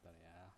sebentar ya.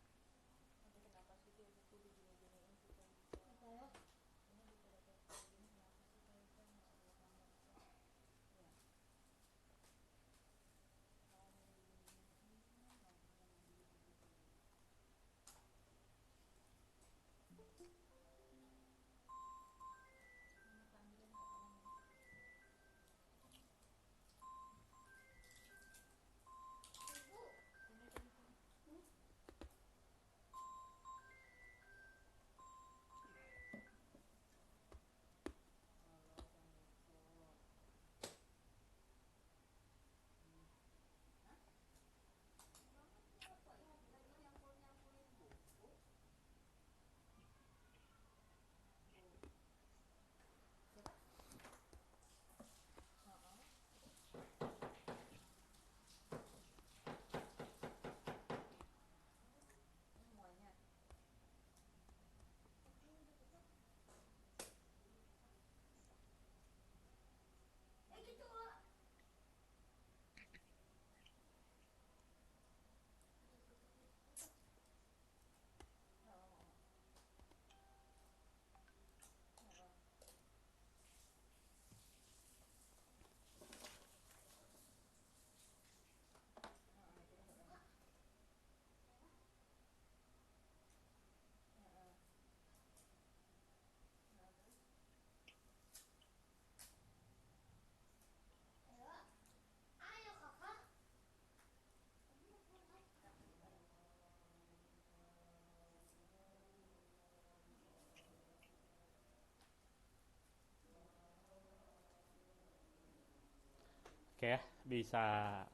Oke ya, bisa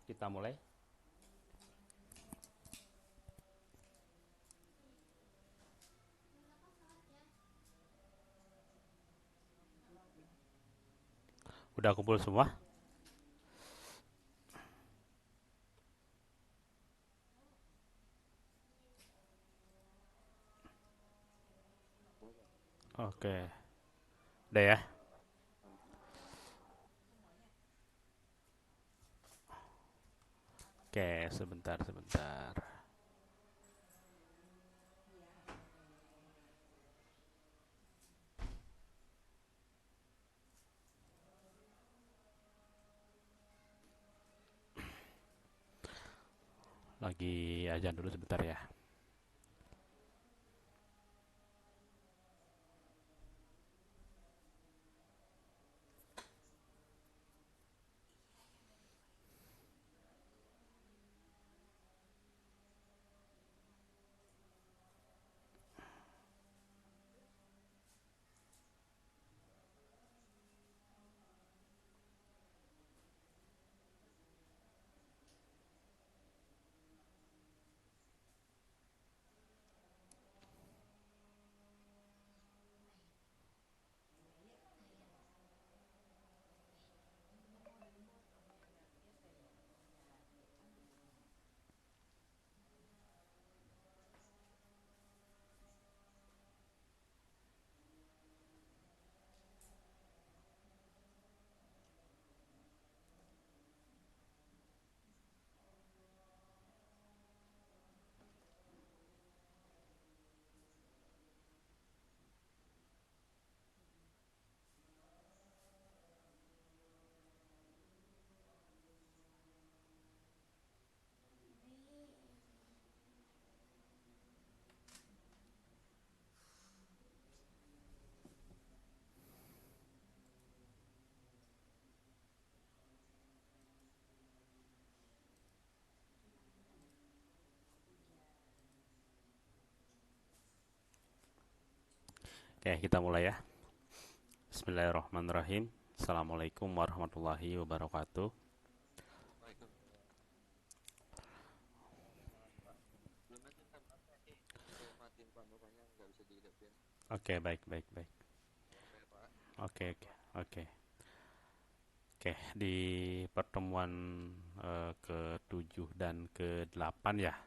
kita mulai. Udah kumpul semua? Oke, udah ya. Oke, sebentar sebentar. Lagi ajan dulu sebentar ya. Oke, kita mulai ya. Bismillahirrahmanirrahim. Assalamualaikum warahmatullahi wabarakatuh. Oke, baik, baik, baik. Oke, oke, oke. Oke, di pertemuan ke-7 dan ke-8 ya.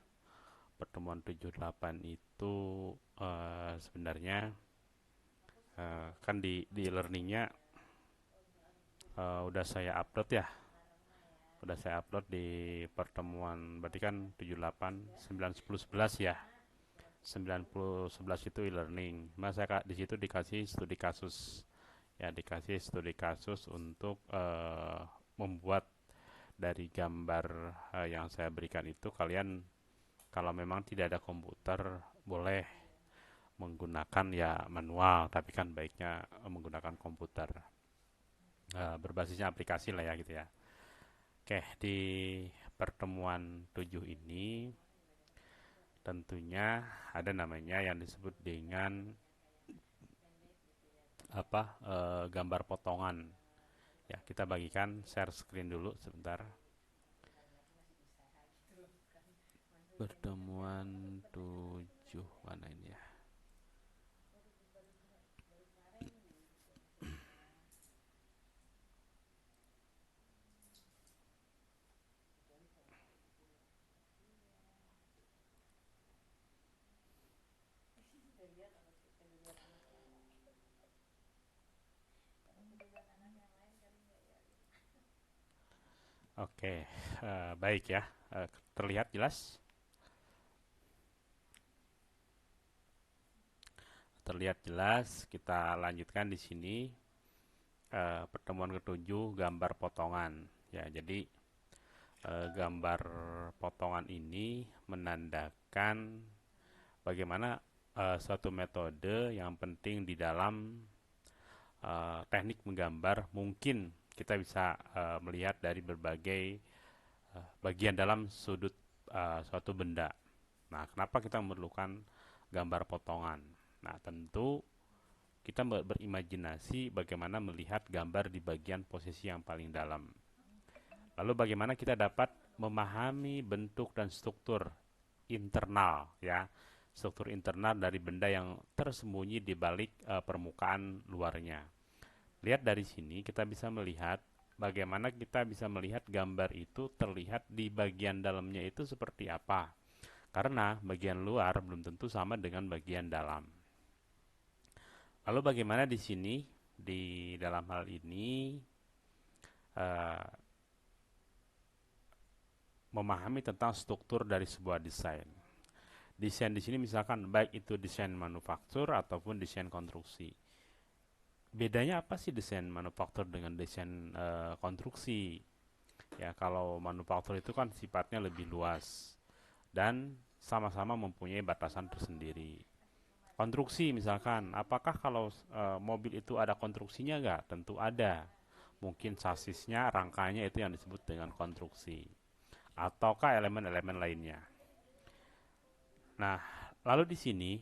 Pertemuan 7 delapan itu sebenarnya kan di learningnya udah saya upload ya Udah saya upload di pertemuan, berarti kan 78, 9, 10, 11 ya. 90, 11 itu e-learning. Mas saya di situ dikasih studi kasus. Ya, dikasih studi kasus untuk membuat dari gambar yang saya berikan itu, kalian kalau memang tidak ada komputer boleh menggunakan ya manual, tapi kan baiknya menggunakan komputer. Berbasisnya aplikasi lah ya gitu ya. Oke, di pertemuan 7 ini tentunya ada namanya yang disebut dengan gambar potongan. Ya, kita bagikan share screen dulu sebentar. Pertemuan 7 mana ini ya? Oke, baik ya. Terlihat jelas? Terlihat jelas. Kita lanjutkan di sini pertemuan ketujuh, gambar potongan. Ya, jadi gambar potongan ini menandakan bagaimana suatu metode yang penting di dalam teknik menggambar. Mungkin kita bisa melihat dari berbagai bagian dalam sudut suatu benda. Nah, kenapa kita memerlukan gambar potongan? Nah, tentu kita berimajinasi bagaimana melihat gambar di bagian posisi yang paling dalam. Lalu bagaimana kita dapat memahami bentuk dan struktur internal ya, struktur internal dari benda yang tersembunyi di balik permukaan luarnya. Lihat dari sini kita bisa melihat bagaimana kita bisa melihat gambar itu terlihat di bagian dalamnya itu seperti apa. Karena bagian luar belum tentu sama dengan bagian dalam. Lalu bagaimana di sini, di dalam hal ini, memahami tentang struktur dari sebuah desain. Desain di sini misalkan baik itu desain manufaktur ataupun desain konstruksi. Bedanya apa sih desain manufaktur dengan desain konstruksi? Ya, kalau manufaktur itu kan sifatnya lebih luas dan sama-sama mempunyai batasan tersendiri. Konstruksi misalkan, apakah kalau mobil itu ada konstruksinya nggak? Tentu ada. Mungkin sasisnya, rangkanya itu yang disebut dengan konstruksi. Ataukah elemen-elemen lainnya. Nah, lalu di sini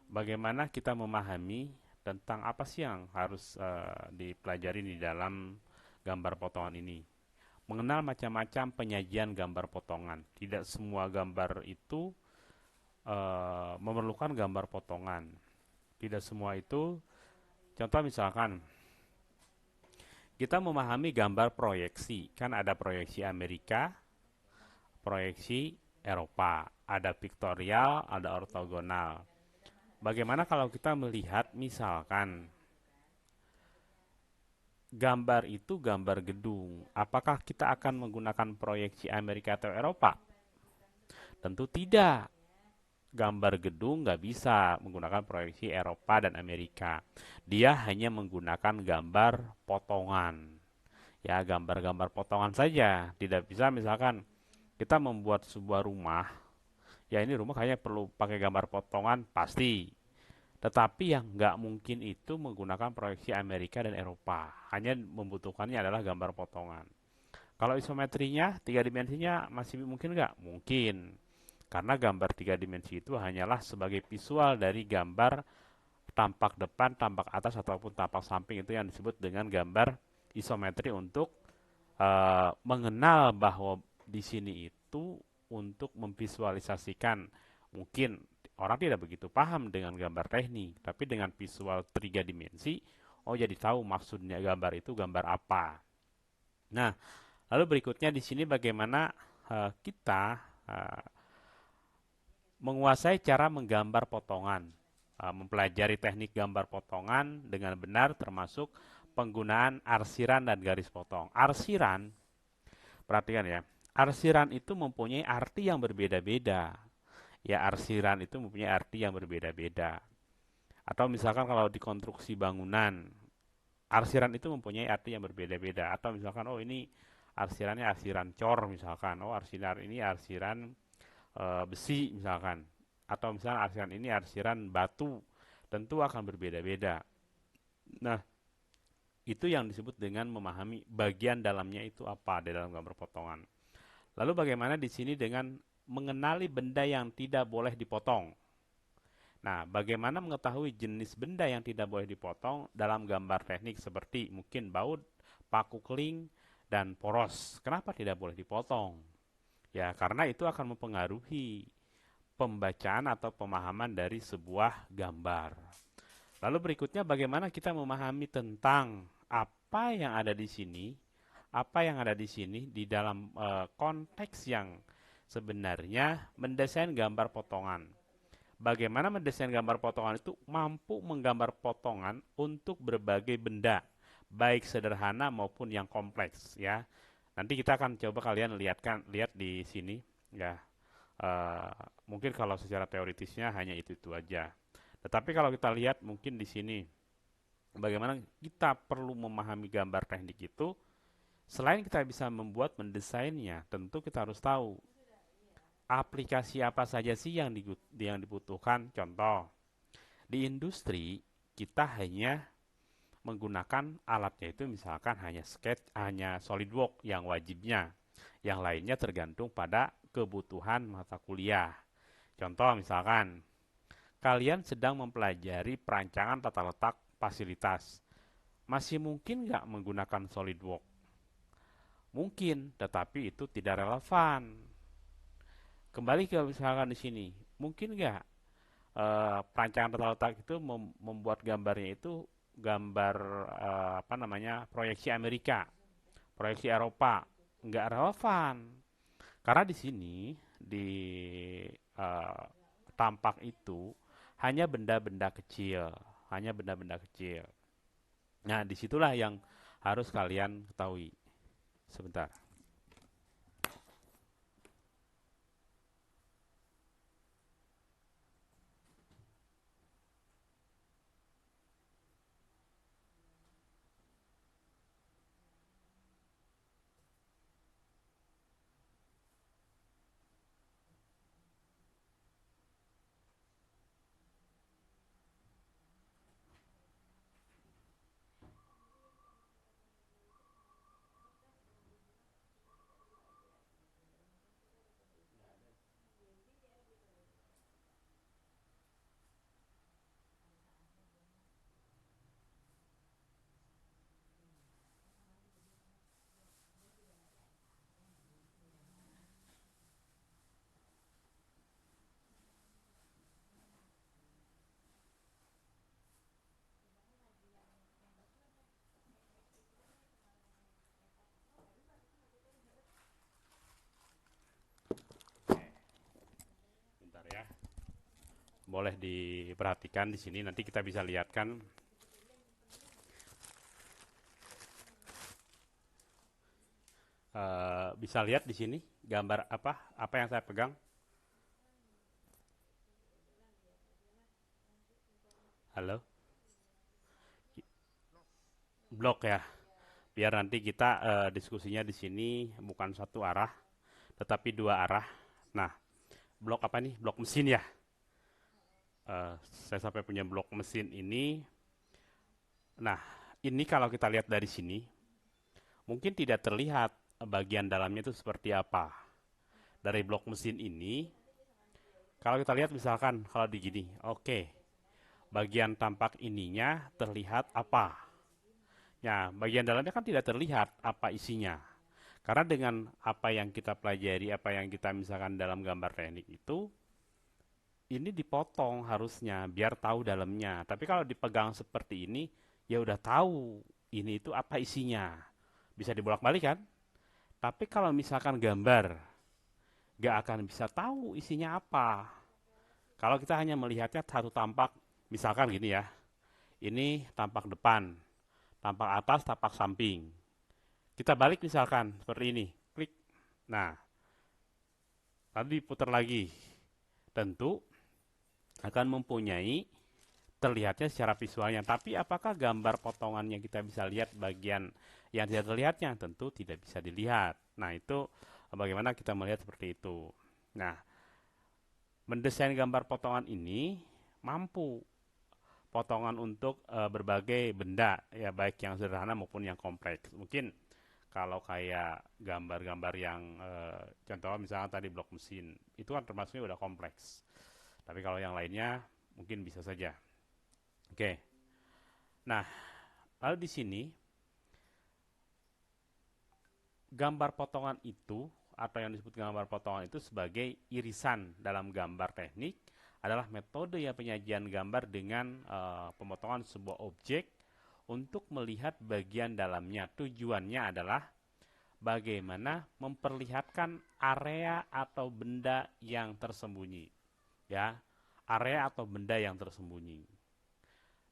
bagaimana kita memahami tentang apa sih yang harus dipelajari di dalam gambar potongan ini. Mengenal macam-macam penyajian gambar potongan. Tidak semua gambar itu memerlukan gambar potongan. Tidak semua itu, contoh misalkan, kita memahami gambar proyeksi. Kan ada proyeksi Amerika, proyeksi Eropa. Ada piktorial, ada ortogonal. Bagaimana kalau kita melihat misalkan gambar itu gambar gedung. Apakah kita akan menggunakan proyeksi Amerika atau Eropa? Tentu tidak. Gambar gedung nggak bisa menggunakan proyeksi Eropa dan Amerika. Dia hanya menggunakan gambar potongan. Ya, gambar-gambar potongan saja. Tidak bisa misalkan kita membuat sebuah rumah. Ya, ini rumah kayaknya perlu pakai gambar potongan, pasti. Tetapi yang nggak mungkin itu menggunakan proyeksi Amerika dan Eropa. Hanya membutuhkannya adalah gambar potongan. Kalau isometrinya, tiga dimensinya masih mungkin nggak? Mungkin. Karena gambar tiga dimensi itu hanyalah sebagai visual dari gambar tampak depan, tampak atas, ataupun tampak samping, itu yang disebut dengan gambar isometri untuk mengenal bahwa di sini itu untuk memvisualisasikan. Mungkin orang tidak begitu paham dengan gambar teknik, tapi dengan visual tiga dimensi, oh jadi tahu maksudnya gambar itu gambar apa. Nah, lalu berikutnya di sini bagaimana kita menguasai cara menggambar potongan, mempelajari teknik gambar potongan dengan benar termasuk penggunaan arsiran dan garis potong. Arsiran Perhatikan ya, arsiran itu mempunyai arti yang berbeda-beda. Ya, arsiran itu mempunyai arti yang berbeda-beda. Atau misalkan kalau di konstruksi bangunan, arsiran itu mempunyai arti yang berbeda-beda. Atau misalkan, oh ini arsirannya arsiran cor misalkan, oh arsiran ini arsiran besi misalkan. Atau misalkan arsiran ini arsiran batu, tentu akan berbeda-beda. Nah, itu yang disebut dengan memahami bagian dalamnya itu apa di dalam gambar potongan. Lalu bagaimana di sini dengan mengenali benda yang tidak boleh dipotong? Nah, bagaimana mengetahui jenis benda yang tidak boleh dipotong dalam gambar teknik seperti mungkin baut, paku keling, dan poros? Kenapa tidak boleh dipotong? Ya, karena itu akan mempengaruhi pembacaan atau pemahaman dari sebuah gambar. Lalu berikutnya bagaimana kita memahami tentang apa yang ada di sini, apa yang ada di sini di dalam konteks yang sebenarnya mendesain gambar potongan. Bagaimana mendesain gambar potongan itu mampu menggambar potongan untuk berbagai benda, baik sederhana maupun yang kompleks ya. Nanti kita akan coba kalian lihat di sini ya. Mungkin kalau secara teoritisnya hanya itu aja. Tetapi kalau kita lihat mungkin di sini bagaimana kita perlu memahami gambar teknik itu, selain kita bisa membuat mendesainnya, tentu kita harus tahu aplikasi apa saja sih yang dibutuhkan. Contoh, di industri kita hanya menggunakan alatnya itu misalkan hanya sketch, hanya SolidWorks yang wajibnya. Yang lainnya tergantung pada kebutuhan mata kuliah. Contoh misalkan, kalian sedang mempelajari perancangan tata letak fasilitas. Masih mungkin nggak menggunakan SolidWorks? Mungkin, tetapi itu tidak relevan. Kembali ke misalkan di sini, mungkin nggak perancangan tata letak itu membuat gambarnya itu gambar apa namanya proyeksi Amerika, proyeksi Eropa, nggak relevan. Karena di sini di eh, tampak itu hanya benda-benda kecil, hanya benda-benda kecil. Nah, disitulah yang harus kalian ketahui. Sebentar. Bentar ya. Boleh diperhatikan di sini nanti kita bisa lihatkan bisa lihat di sini gambar apa yang saya pegang. Halo, blok ya. Biar nanti kita diskusinya di sini bukan satu arah, tetapi dua arah. Nah, blok apa nih? Blok mesin ya. Saya sampai punya blok mesin ini. Nah, ini kalau kita lihat dari sini, mungkin tidak terlihat bagian dalamnya itu seperti apa. Dari blok mesin ini, kalau kita lihat misalkan kalau di gini, oke, bagian tampak ininya terlihat apa? Ya, bagian dalamnya kan tidak terlihat apa isinya. Karena dengan apa yang kita pelajari, apa yang kita misalkan dalam gambar teknik itu, ini dipotong harusnya biar tahu dalamnya. Tapi kalau dipegang seperti ini, ya udah tahu ini itu apa isinya. Bisa dibolak-balik kan? Tapi kalau misalkan gambar, gak akan bisa tahu isinya apa. Kalau kita hanya melihatnya satu tampak, misalkan gini ya, ini tampak depan, tampak atas, tampak samping. Kita balik misalkan seperti ini, klik. Nah, lalu diputar lagi. Tentu akan mempunyai terlihatnya secara visualnya. Tapi apakah gambar potongannya kita bisa lihat bagian yang tidak terlihatnya? Tentu tidak bisa dilihat. Nah, itu bagaimana kita melihat seperti itu. Nah, mendesain gambar potongan ini mampu potongan untuk berbagai benda, ya baik yang sederhana maupun yang kompleks. Mungkin kalau kayak gambar-gambar yang contohnya misalnya tadi blok mesin, itu kan termasuknya udah kompleks. Tapi kalau yang lainnya mungkin bisa saja. Oke. Nah, lalu di sini gambar potongan itu atau yang disebut gambar potongan itu sebagai irisan dalam gambar teknik adalah metode ya penyajian gambar dengan pemotongan sebuah objek untuk melihat bagian dalamnya. Tujuannya adalah bagaimana memperlihatkan area atau benda yang tersembunyi. Ya, area atau benda yang tersembunyi.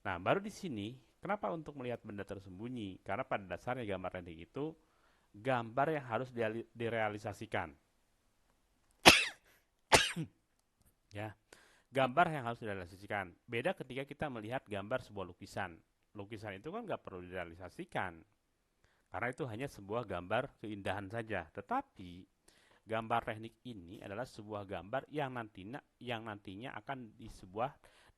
Nah, baru di sini, kenapa untuk melihat benda tersembunyi? Karena pada dasarnya gambar teknik itu gambar yang harus direalisasikan. Ya, gambar yang harus direalisasikan. Beda ketika kita melihat gambar sebuah lukisan. Lukisan itu kan nggak perlu direalisasikan, karena itu hanya sebuah gambar keindahan saja. Tetapi gambar teknik ini adalah sebuah gambar yang nantinya akan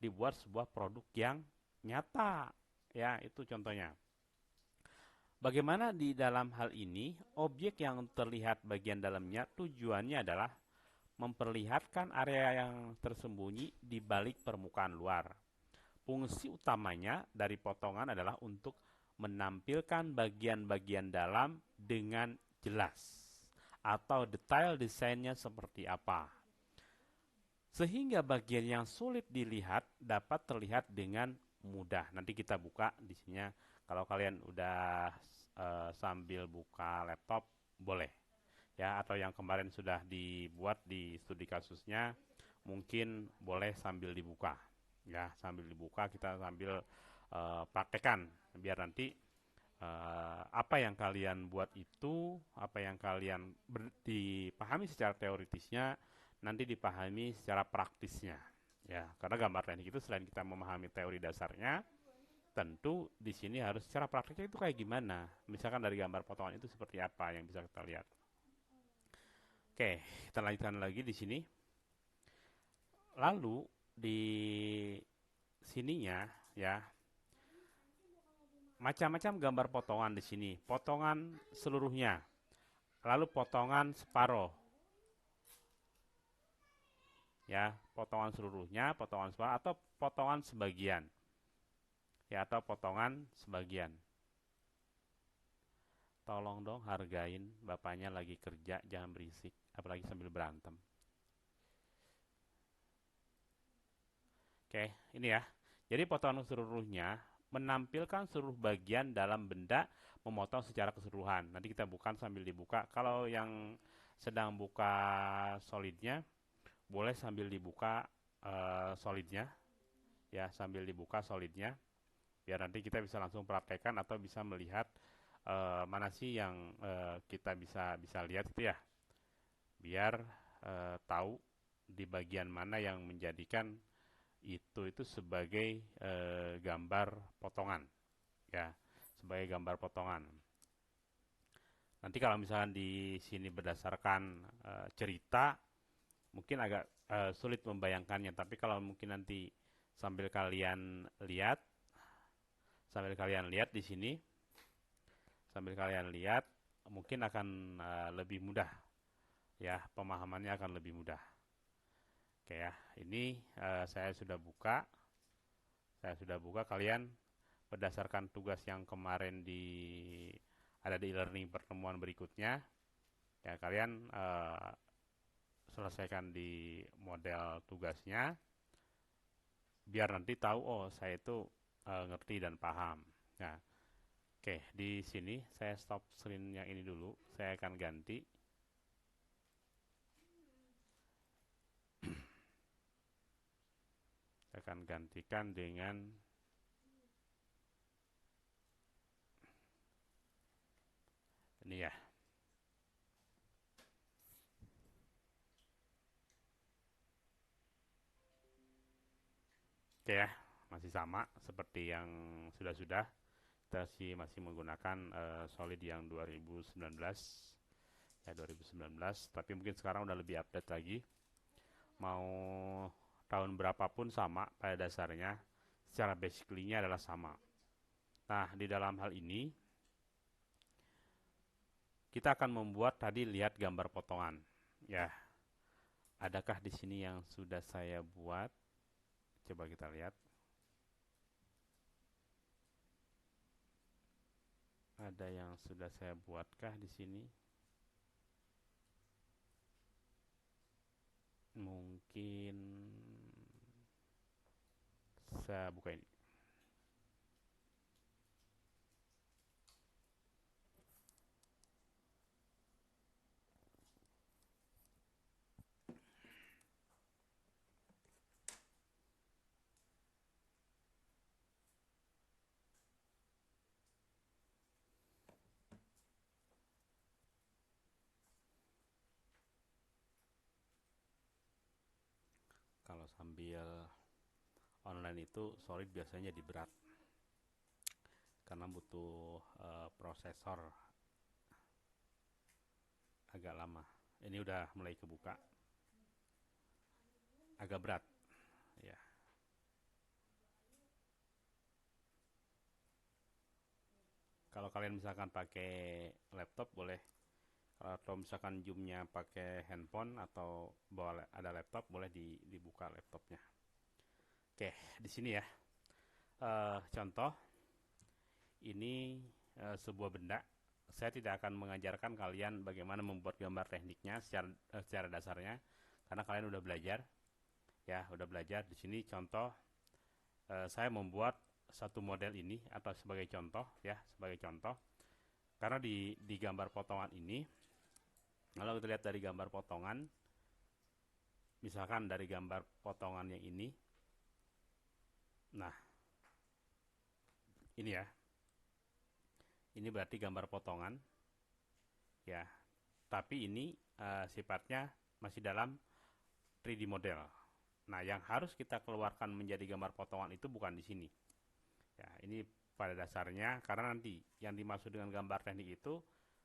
dibuat sebuah produk yang nyata. Ya, itu contohnya. Bagaimana di dalam hal ini, objek yang terlihat bagian dalamnya tujuannya adalah memperlihatkan area yang tersembunyi di balik permukaan luar. Fungsi utamanya dari potongan adalah untuk menampilkan bagian-bagian dalam dengan jelas atau detail desainnya seperti apa. Sehingga bagian yang sulit dilihat dapat terlihat dengan mudah. Nanti kita buka di sini. Kalau kalian udah sambil buka laptop boleh ya, atau yang kemarin sudah dibuat di studi kasusnya mungkin boleh sambil dibuka ya, sambil dibuka kita sambil praktekan biar nanti apa yang kalian buat itu, apa yang kalian dipahami secara teoritisnya nanti dipahami secara praktisnya ya, karena gambar teknik itu selain kita memahami teori dasarnya, tentu di sini harus secara praktiknya itu kayak gimana. Misalkan dari gambar potongan itu seperti apa yang bisa kita lihat. Oke, kita lanjutkan lagi di sini. Lalu di sininya ya, macam-macam gambar potongan di sini. Potongan seluruhnya, lalu potongan separoh. Ya, potongan seluruhnya, potongan separoh atau potongan sebagian. Ya, atau potongan sebagian. Tolong dong hargain bapaknya lagi kerja, jangan berisik, apalagi sambil berantem. Oke, ini ya. Jadi potongan seluruhnya menampilkan seluruh bagian dalam benda memotong secara keseluruhan. Nanti kita bukan sambil dibuka. Kalau yang sedang buka solidnya, boleh sambil dibuka solidnya. Ya, sambil dibuka solidnya. Biar nanti kita bisa langsung praktekkan atau bisa melihat mana sih yang kita bisa lihat itu ya. Biar tahu di bagian mana yang menjadikan itu sebagai gambar potongan ya, sebagai gambar potongan. Nanti kalau misalkan di sini berdasarkan cerita mungkin agak sulit membayangkannya, tapi kalau mungkin nanti sambil kalian lihat di sini, sambil kalian lihat mungkin akan lebih mudah ya, pemahamannya akan lebih mudah. Oke ya, ini saya sudah buka. Kalian berdasarkan tugas yang kemarin ada di e-learning pertemuan berikutnya. Ya, kalian selesaikan di model tugasnya biar nanti tahu oh saya itu ngerti dan paham. Nah, oke, di sini saya stop screen yang ini dulu. Saya akan ganti. Saya akan gantikan dengan ini ya. Oke ya, masih sama seperti yang sudah-sudah. Kita masih menggunakan Solid yang 2019 ya 2019, tapi mungkin sekarang udah lebih update lagi. Mau tahun berapapun sama pada dasarnya, secara basically-nya adalah sama. Nah, di dalam hal ini kita akan membuat tadi lihat gambar potongan. Ya, adakah di sini yang sudah saya buat? Coba kita lihat. Ada yang sudah saya buatkah di sini? Mungkin saya buka ini. Kalau sambil online itu Solid biasanya di berat karena butuh prosesor agak lama. Ini udah mulai kebuka, agak berat ya. Kalau kalian misalkan pakai laptop boleh. Kalau misalkan zoomnya pakai handphone atau bawa ada laptop boleh dibuka laptopnya. Oke, di sini ya. Contoh ini sebuah benda. Saya tidak akan mengajarkan kalian bagaimana membuat gambar tekniknya secara dasarnya karena kalian udah belajar ya, udah belajar. Di sini contoh saya membuat satu model ini atau sebagai contoh ya, sebagai contoh. Karena di gambar potongan ini, kalau kita lihat dari gambar potongan, misalkan dari gambar potongan yang ini, nah ini ya, ini berarti gambar potongan ya. Tapi ini sifatnya masih dalam 3D model. Nah, yang harus kita keluarkan menjadi gambar potongan itu bukan di sini. Ya, ini pada dasarnya karena nanti yang dimaksud dengan gambar teknik itu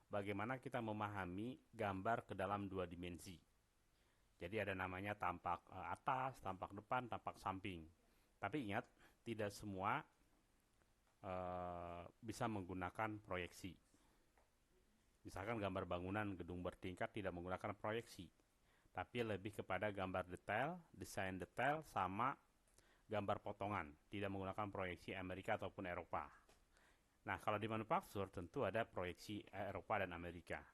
bagaimana kita memahami gambar ke dalam dua dimensi. Jadi ada namanya tampak atas, tampak depan, tampak samping. Tapi ingat, tidak semua bisa menggunakan proyeksi. Misalkan gambar bangunan gedung bertingkat tidak menggunakan proyeksi, tapi lebih kepada gambar detail, desain detail, sama gambar potongan, tidak menggunakan proyeksi Amerika ataupun Eropa. Nah, kalau di manufaktur tentu ada proyeksi Eropa dan Amerika.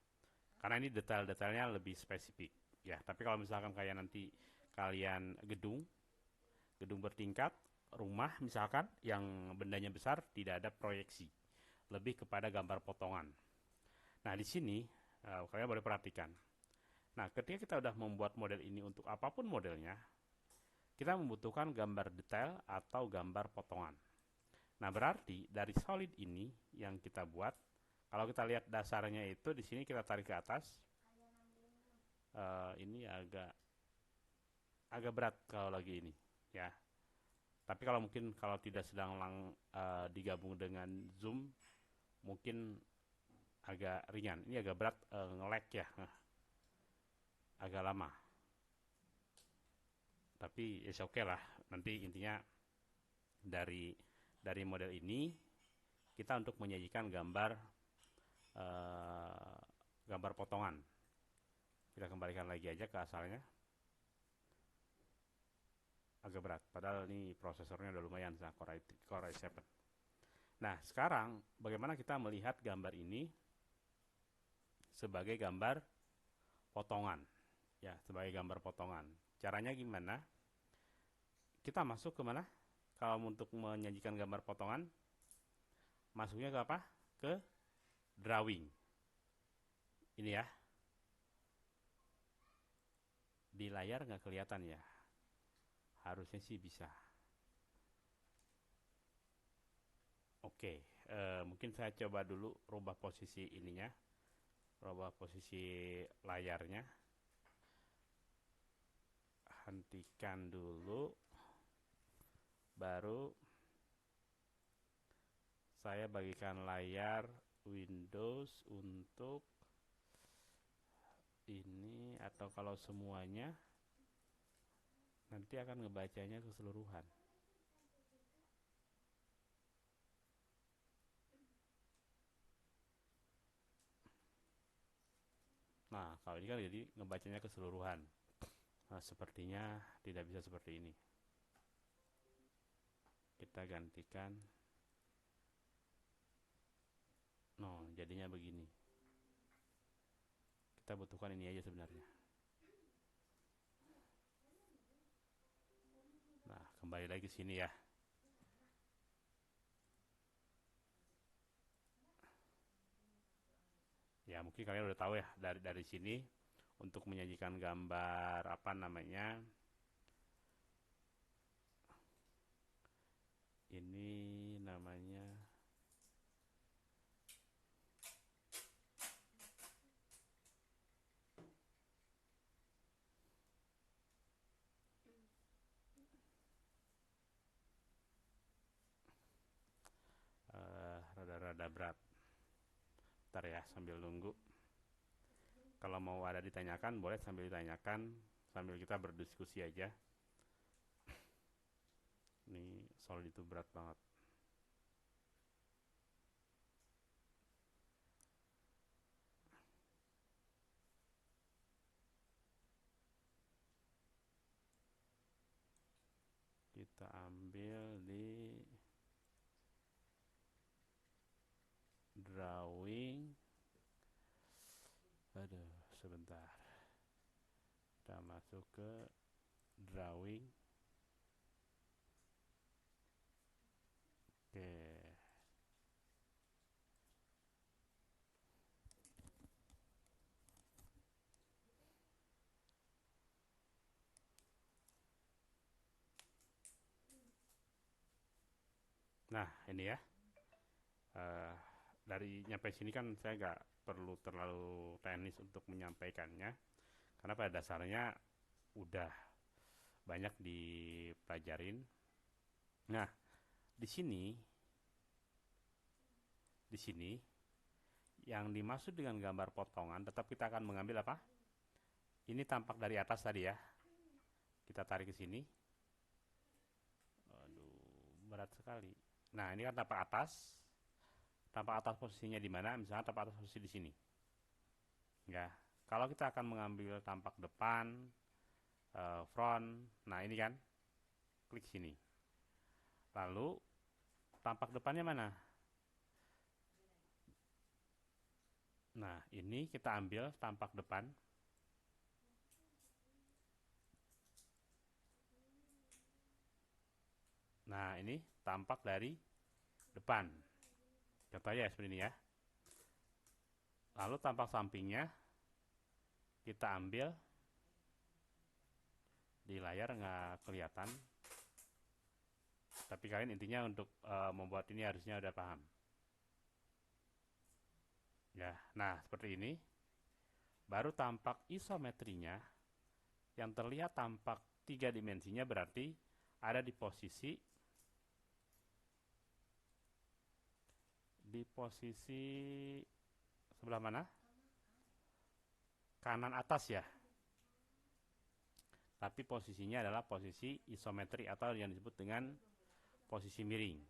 Karena ini detail-detailnya lebih spesifik. Ya, tapi kalau misalkan kayak nanti kalian gedung bertingkat, rumah misalkan yang bendanya besar tidak ada proyeksi, lebih kepada gambar potongan. Nah, di sini kalian boleh perhatikan. Nah, ketika kita sudah membuat model ini untuk apapun modelnya, kita membutuhkan gambar detail atau gambar potongan. Nah, berarti dari solid ini yang kita buat, kalau kita lihat dasarnya itu di sini kita tarik ke atas. Ini agak agak berat kalau lagi ini, ya. Tapi kalau mungkin kalau tidak sedang digabung dengan Zoom, mungkin agak ringan. Ini agak berat, nge-lag ya, agak lama. Tapi oke okay lah. Nanti intinya dari model ini kita untuk menyajikan eh, gambar potongan. Kita kembalikan lagi aja ke asalnya. Agak berat, padahal ini prosesornya udah lumayan, Core i7. Nah, sekarang bagaimana kita melihat gambar ini sebagai gambar potongan? Ya, sebagai gambar potongan. Caranya gimana? Kita masuk ke mana? Kalau untuk menyajikan gambar potongan, masuknya ke apa? Ke drawing. Ini ya. Di layar nggak kelihatan ya? Harusnya sih bisa. Oke, mungkin saya coba dulu rubah posisi ininya, rubah posisi layarnya, hentikan dulu. Baru saya bagikan layar Windows untuk ini, atau kalau semuanya nanti akan ngebacanya keseluruhan. Nah, kalau ini kan jadi ngebacanya keseluruhan. Nah, sepertinya tidak bisa seperti ini. Kita gantikan. No, jadinya begini. Kita butuhkan ini aja sebenarnya. Nah, kembali lagi ke sini ya. Ya, mungkin kalian udah tahu ya, dari sini untuk menyajikan gambar apa namanya? Ini namanya rada-rada berat. Ntar ya, sambil nunggu. Kalau mau ada ditanyakan, boleh sambil ditanyakan, sambil kita berdiskusi aja. Ini soal itu berat banget. Kita ambil di drawing. Aduh, sebentar. Kita masuk ke drawing. Oke. Nah, ini ya. Eh, dari nyampe sini kan saya nggak perlu terlalu teknis untuk menyampaikannya, karena pada dasarnya udah banyak dipelajarin. Nah, di sini, di sini yang dimaksud dengan gambar potongan, tetap kita akan mengambil apa? Ini tampak dari atas tadi ya. Kita tarik ke sini. Aduh, berat sekali. Nah, ini kan tampak atas. Tampak atas posisinya di mana? Misalnya tampak atas posisi di sini. Ya. Kalau kita akan mengambil tampak depan, front, nah ini kan, klik sini. Lalu tampak depannya mana? Nah, ini kita ambil tampak depan. Nah, ini tampak dari depan. Contohnya seperti ini ya. Lalu tampak sampingnya kita ambil di layar nggak kelihatan. Tapi kalian intinya untuk membuat ini harusnya udah paham. Ya, nah seperti ini. Baru tampak isometrinya, yang terlihat tampak tiga dimensinya berarti ada di posisi sebelah mana? Kanan atas ya. Tapi posisinya adalah posisi isometri atau yang disebut dengan posisi miring.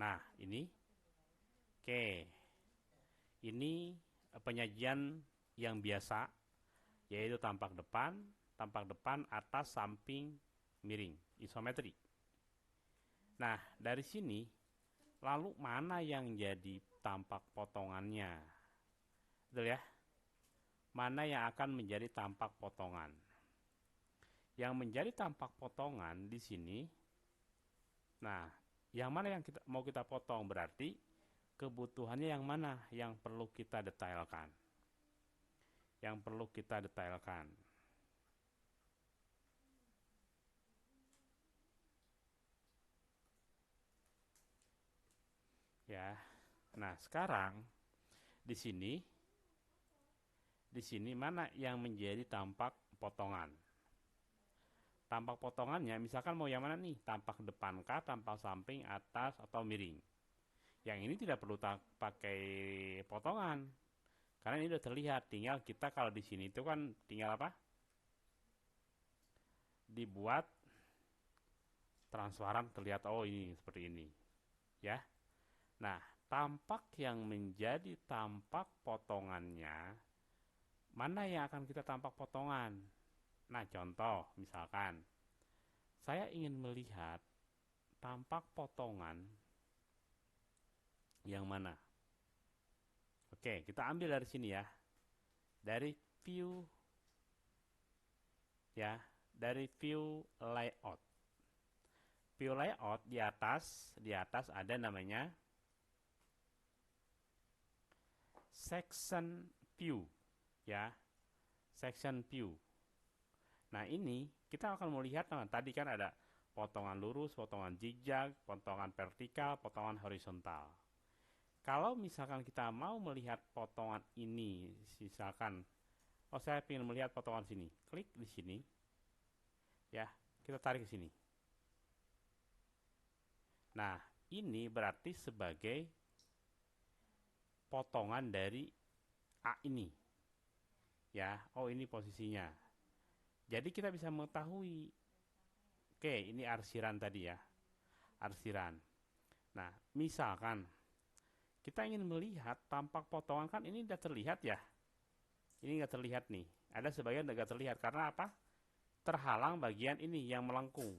Nah, ini oke. Ini penyajian yang biasa, yaitu tampak depan, atas, samping, miring, isometri. Nah, dari sini, lalu mana yang jadi tampak potongannya? Betul ya? Mana yang akan menjadi tampak potongan? Yang menjadi tampak potongan di sini, nah, yang mana yang mau kita potong berarti kebutuhannya yang mana yang perlu kita detailkan. Yang perlu kita detailkan. Ya. Nah, sekarang di sini mana yang menjadi tampak potongan? tampak potongannya, misalkan mau yang mana nih? Tampak depan kah, tampak samping, atas, atau miring. Yang ini tidak perlu pakai potongan, karena ini udah terlihat. Tinggal kita kalau di sini itu kan tinggal apa? Dibuat transparan, terlihat oh ini seperti ini, ya. Nah, tampak yang menjadi tampak potongannya, mana yang akan kita tampak potongan? Nah, contoh misalkan saya ingin melihat tampak potongan yang mana? Oke, kita ambil dari sini ya. Dari view ya, dari view layout. View layout di atas ada namanya section view ya, section view. Nah, ini kita akan melihat, nah, tadi kan ada potongan lurus, potongan zigzag, potongan vertikal, potongan horizontal. Kalau misalkan kita mau melihat potongan ini, misalkan, oh saya ingin melihat potongan sini, klik di sini, ya, kita tarik ke sini. Nah, ini berarti sebagai potongan dari A ini, ya, oh ini posisinya. Jadi kita bisa mengetahui, oke, ini arsiran tadi ya, arsiran. Nah, misalkan kita ingin melihat tampak potongan, kan ini udah terlihat ya. Ini nggak terlihat nih. Ada sebagian nggak terlihat karena apa? Terhalang bagian ini yang melengkung.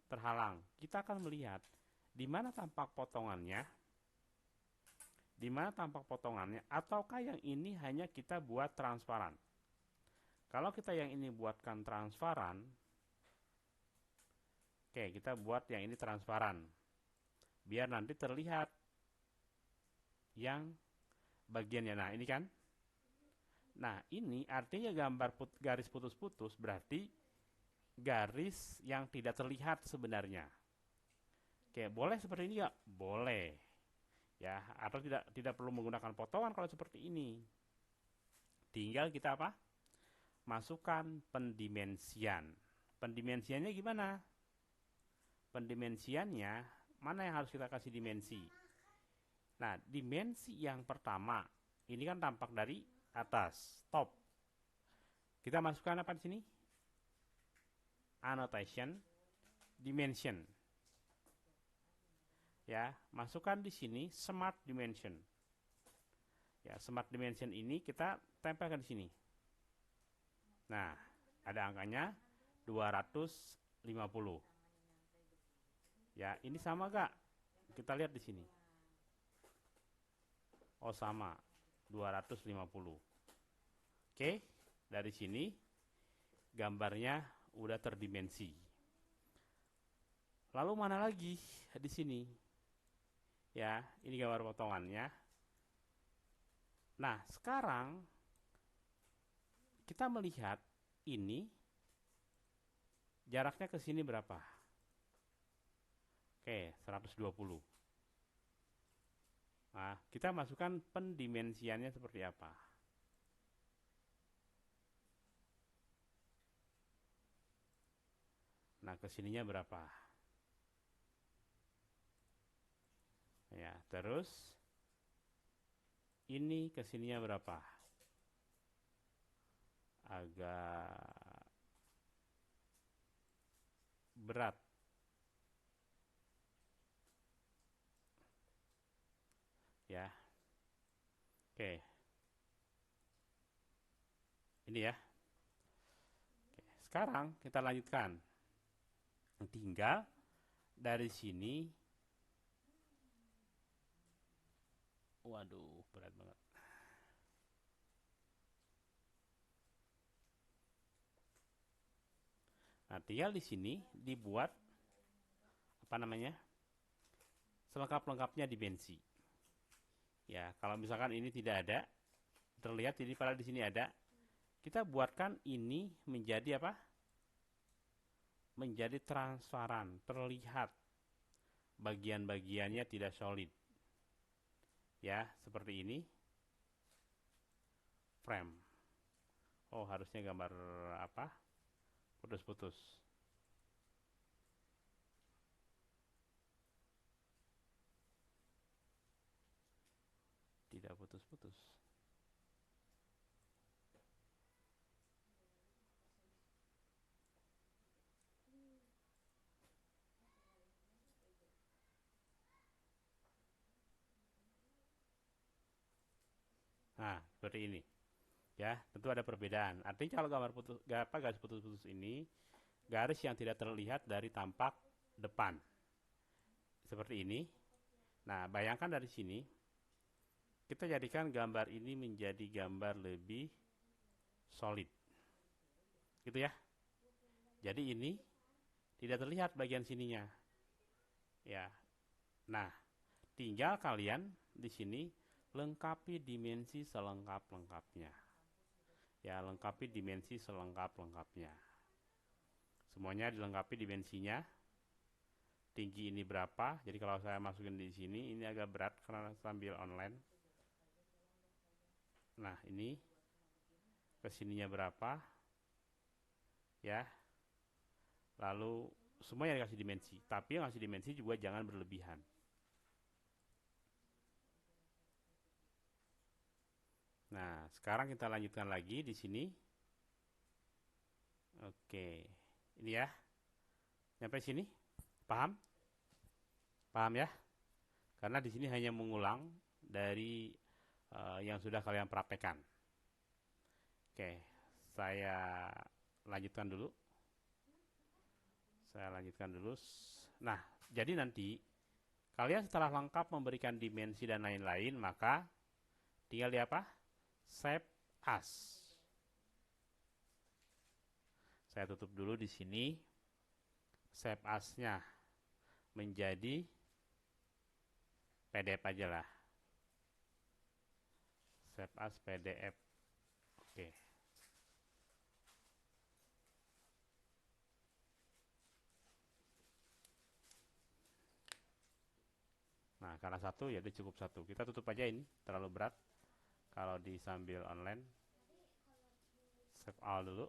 Terhalang. Kita akan melihat di mana tampak potongannya, di mana tampak potongannya, ataukah yang ini hanya kita buat transparan. Kalau kita yang ini buatkan transparan, oke, kita buat yang ini transparan. Biar nanti terlihat yang bagiannya. Nah, ini kan. Nah, ini artinya gambar garis putus-putus berarti garis yang tidak terlihat sebenarnya. Oke, boleh seperti ini nggak? Boleh. Ya, atau tidak perlu menggunakan potongan kalau seperti ini. Tinggal kita apa? Masukkan pendimensian. Pendimensiannya gimana? Pendimensiannya mana yang harus kita kasih dimensi? Nah, dimensi yang pertama ini kan tampak dari atas, top. Kita masukkan apa di sini? Annotation, dimension. Ya, masukkan di sini smart dimension. Ya, smart dimension ini kita tempelkan di sini. Nah, ada angkanya 250. Ya, ini sama gak? Kita lihat di sini. Oh, sama. 250. Oke, dari sini gambarnya udah terdimensi. Lalu mana lagi di sini? Ya, ini gambar potongannya. Nah, sekarang kita melihat ini jaraknya ke sini berapa? Oke, 120. Nah, kita masukkan pendimensiannya seperti apa? Nah, kesininya berapa? Ya, terus ini kesininya berapa? Agak berat. Ya, oke. Ini ya. Oke, sekarang kita lanjutkan. Tinggal dari sini. Waduh, berat banget. Nah, tinggal di sini dibuat apa namanya? Selengkap-lengkapnya dimensi. Ya, kalau misalkan ini tidak ada, terlihat jadi padahal di sini ada, kita buatkan ini menjadi apa? Menjadi transparan, terlihat bagian-bagiannya tidak solid. Ya, seperti ini. Frame. Oh, harusnya gambar apa? Putus-putus. Tidak putus-putus. Nah, seperti ini. Ya, tentu ada perbedaan. Artinya kalau gambar putus, garis putus-putus ini, garis yang tidak terlihat dari tampak depan. Seperti ini. Nah, bayangkan dari sini, kita jadikan gambar ini menjadi gambar lebih solid. Gitu ya. Jadi ini tidak terlihat bagian sininya. Ya. Nah, tinggal kalian di sini lengkapi dimensi selengkap-lengkapnya. Ya, lengkapi dimensi selengkap-lengkapnya. Semuanya dilengkapi dimensinya. Tinggi ini berapa? Jadi kalau saya masukin di sini, ini agak berat karena sambil online. Nah, ini kesininya berapa? Ya. Lalu semuanya dikasih dimensi. Tapi yang kasih dimensi juga jangan berlebihan. Nah, sekarang kita lanjutkan lagi di sini. Oke. Ini ya. Sampai sini? Paham? Paham ya? Karena di sini hanya mengulang dari yang sudah kalian praktekkan. Oke, saya lanjutkan dulu. Nah, jadi nanti kalian setelah lengkap memberikan dimensi dan lain-lain, maka tinggal di apa? Save as. Saya tutup dulu di sini. Save as-nya menjadi PDF aja lah. Save as PDF. Oke. Nah, karena satu ya cukup satu. Kita tutup aja ini, terlalu berat. Kalau di sambil online, save all dulu.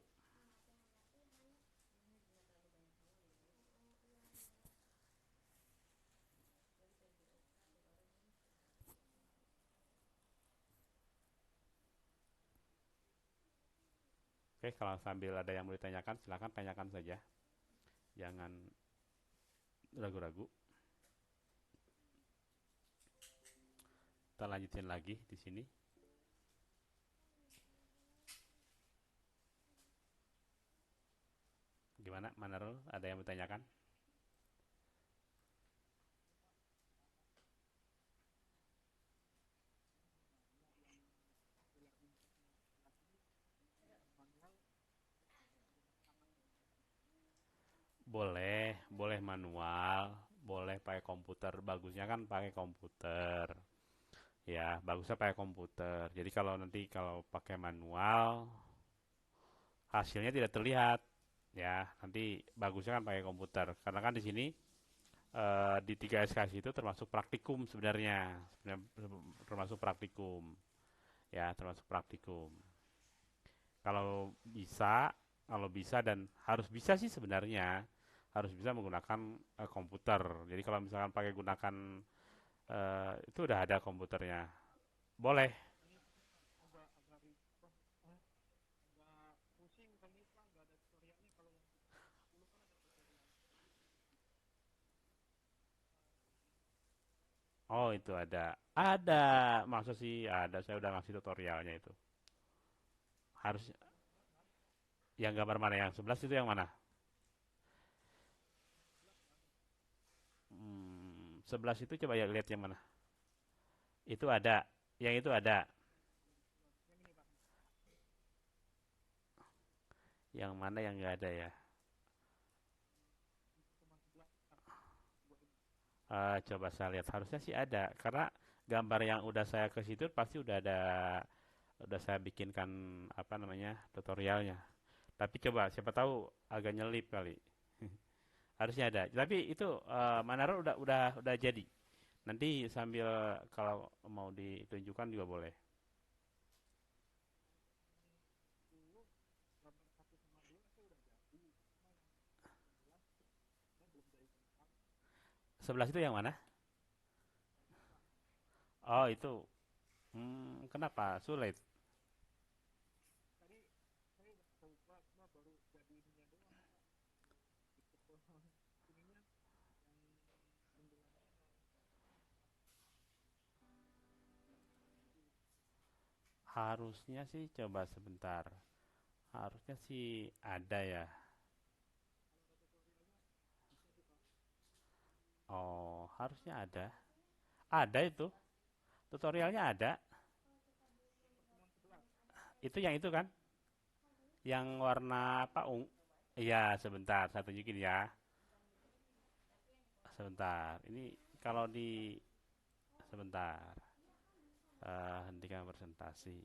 Oke, kalau sambil ada yang mau ditanyakan, silakan tanyakan saja. Jangan ragu-ragu. Kita lanjutin lagi di sini. Gimana, Manarul? Ada yang bertanyakan? Boleh manual, boleh pakai komputer. Bagusnya kan pakai komputer. Ya, bagusnya pakai komputer. Jadi kalau nanti kalau pakai manual, hasilnya tidak terlihat. Ya, nanti bagusnya kan pakai komputer. Karena kan di sini di 3 SKS itu termasuk praktikum sebenarnya. Termasuk praktikum. Ya, termasuk praktikum. Kalau bisa, kalau bisa dan harus bisa sih sebenarnya harus bisa menggunakan komputer. Jadi kalau misalkan pakai gunakan itu udah ada komputernya. Boleh. Oh, itu ada. Ada. Maksud sih ada. Saya udah ngasih tutorialnya itu. Harus yang gambar mana? Yang 11 itu yang mana? 11 itu coba ya lihat yang mana. Itu ada. Yang itu ada. Yang mana yang nggak ada ya? Coba saya lihat. Harusnya sih ada. Karena gambar yang udah saya ke situ pasti udah ada. Udah saya bikinkan apa namanya tutorialnya. Tapi coba siapa tahu agak nyelip kali. Harusnya ada. Tapi itu Manaro udah jadi. Nanti sambil kalau mau ditunjukkan juga boleh. 11 itu yang mana? Oh, itu. Kenapa? Sulit. Harusnya sih coba sebentar. Harusnya sih ada ya. Oh, harusnya ada. Ada itu. Tutorialnya ada. Itu yang itu kan? Yang warna apa? Iya, sebentar. Saya tunjukin ya. Sebentar. Ini kalau di sebentar. Hentikan presentasi.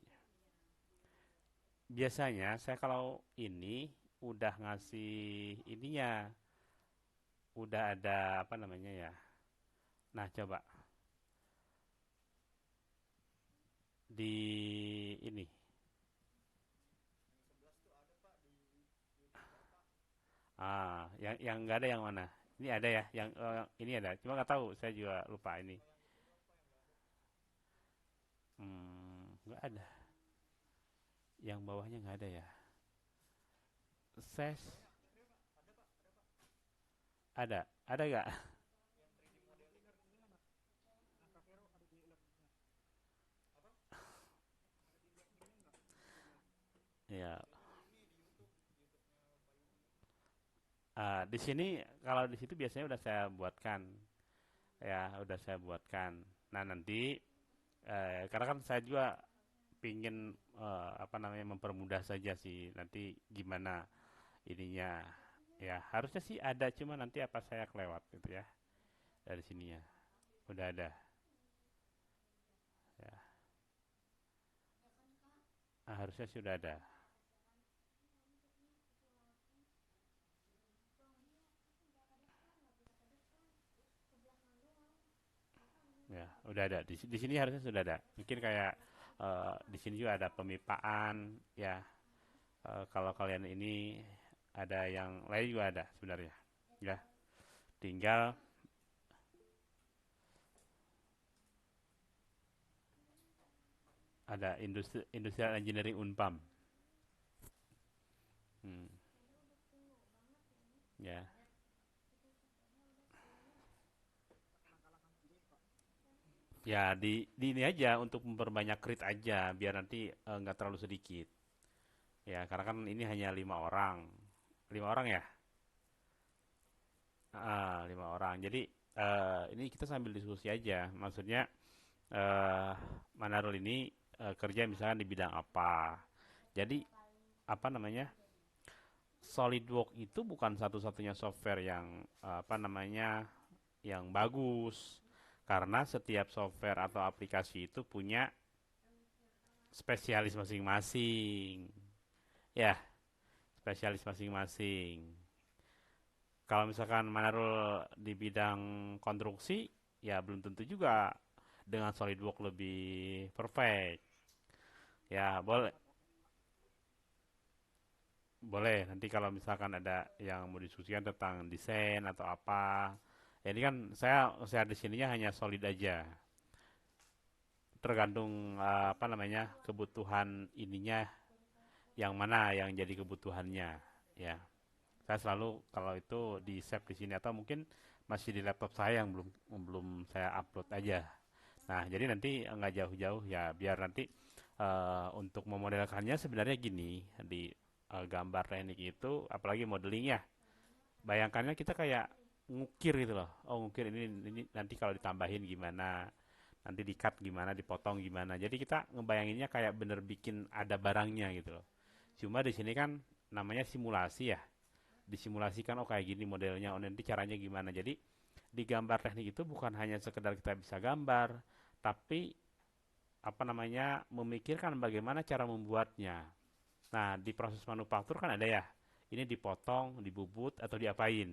Biasanya saya kalau ini udah ngasih ininya, udah ada apa namanya ya. Nah, coba di ini. Yang nggak ada yang mana? Ini ada ya, yang ini ada. Cuma nggak tahu, saya juga lupa ini. Nggak ada. Yang bawahnya nggak ada ya. Ses ada nggak? Ya, di sini kalau di situ biasanya udah saya buatkan, ya udah saya buatkan. Nah nanti karena kan saya juga pingin apa namanya mempermudah saja sih nanti gimana ininya. Ya harusnya sih ada cuma nanti apa saya kelewat gitu ya dari sininya. Udah ada. Ya, harusnya sih udah ada. Ya, udah ada. Di sini harusnya sudah ada. Mungkin kayak di sini juga ada pemipaan ya. Kalau kalian ini ada yang lain juga ada sebenarnya. Ya, tinggal ada industrial engineering Unpam. Hmm, ya. Ya, di ini aja untuk memperbanyak krit aja biar nanti nggak terlalu sedikit. Ya, karena kan ini hanya 5 orang. 5 orang ya? 5 orang. Jadi ini kita sambil diskusi aja. Maksudnya eh Manarul ini kerja misalkan di bidang apa. Jadi apa namanya? SolidWorks itu bukan satu-satunya software yang apa namanya yang bagus karena setiap software atau aplikasi itu punya spesialis masing-masing. Ya, spesialis masing-masing. Kalau misalkan Manarul di bidang konstruksi, ya belum tentu juga dengan SolidWorks lebih perfect. Ya, boleh. Boleh, nanti kalau misalkan ada yang mau diskusikan tentang desain atau apa. Ya ini kan saya di sininya hanya solid aja. Tergantung apa namanya kebutuhan ininya yang mana yang jadi kebutuhannya. Ya, saya selalu kalau itu di save di sini atau mungkin masih di laptop saya yang belum belum saya upload aja. Nah, jadi nanti nggak jauh-jauh ya biar nanti untuk memodelkannya sebenarnya gini di gambar teknik itu apalagi modeling ya. Bayangkannya kita kayak ngukir gitu loh. Oh, ngukir ini nanti kalau ditambahin gimana, nanti di-cut gimana, dipotong gimana. Jadi kita ngebayanginnya kayak bener bikin ada barangnya gitu loh. Cuma di sini kan namanya simulasi ya. Disimulasikan oh kayak gini modelnya, oh nanti caranya gimana. Jadi di gambar teknik itu bukan hanya sekedar kita bisa gambar, tapi apa namanya memikirkan bagaimana cara membuatnya. Nah, di proses manufaktur kan ada ya. Ini dipotong, dibubut atau diapain,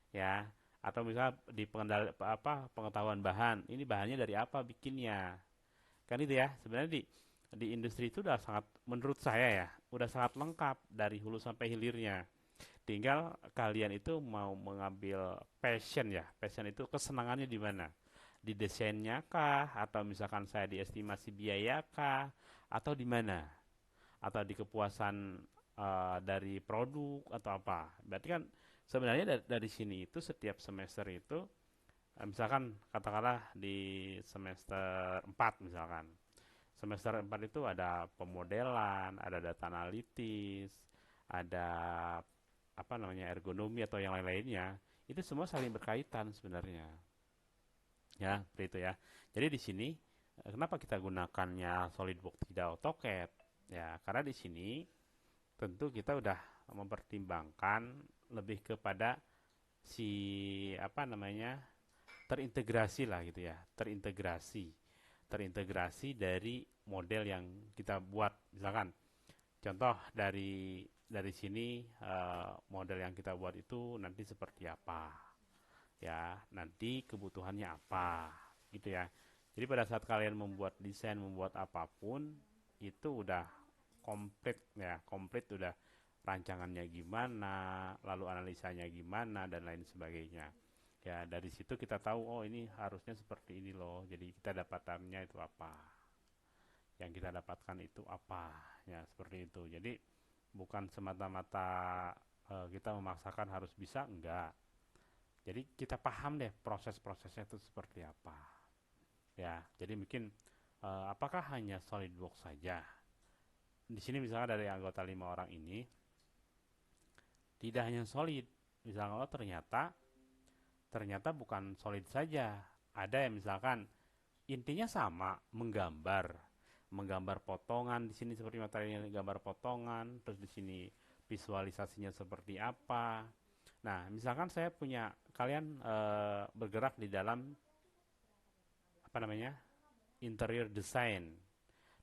ya. Atau misal di pengetahuan bahan, ini bahannya dari apa bikinnya. Kan itu ya. Sebenarnya di industri itu udah sangat menurut saya ya, udah sangat lengkap dari hulu sampai hilirnya. Tinggal kalian itu mau mengambil passion ya. Passion itu kesenangannya di mana? Di desainnya kah? Atau misalkan saya di estimasi biaya kah? Atau di mana? Atau di kepuasan dari produk atau apa? Berarti kan sebenarnya dari sini itu setiap semester itu misalkan katakanlah di semester 4 misalkan. Semester 4 itu ada pemodelan, ada data analitis, ada apa namanya ergonomi atau yang lain-lainnya. Itu semua saling berkaitan sebenarnya. Ya, seperti itu ya. Jadi di sini kenapa kita gunakannya SolidWorks tidak AutoCAD? Ya, karena di sini tentu kita udah mempertimbangkan lebih kepada si apa namanya terintegrasi lah gitu ya, terintegrasi dari model yang kita buat. Misalkan contoh dari sini model yang kita buat itu nanti seperti apa, ya nanti kebutuhannya apa, gitu ya. Jadi pada saat kalian membuat desain, membuat apapun itu udah komplit ya, komplit udah rancangannya gimana, lalu analisanya gimana dan lain sebagainya. Ya, dari situ kita tahu oh ini harusnya seperti ini loh. Jadi kita dapatannya itu apa? Yang kita dapatkan itu apa? Ya, seperti itu. Jadi bukan semata-mata kita memaksakan harus bisa, enggak. Jadi kita paham deh proses-prosesnya itu seperti apa. Ya, jadi mungkin apakah hanya SolidWorks saja? Di sini misalnya dari anggota 5 orang ini tidak hanya solid. Misalnya oh ternyata ternyata bukan solid saja. Ada yang misalkan intinya sama, menggambar potongan di sini seperti materinya gambar potongan, terus di sini visualisasinya seperti apa. Nah, misalkan saya punya kalian bergerak di dalam apa namanya interior design,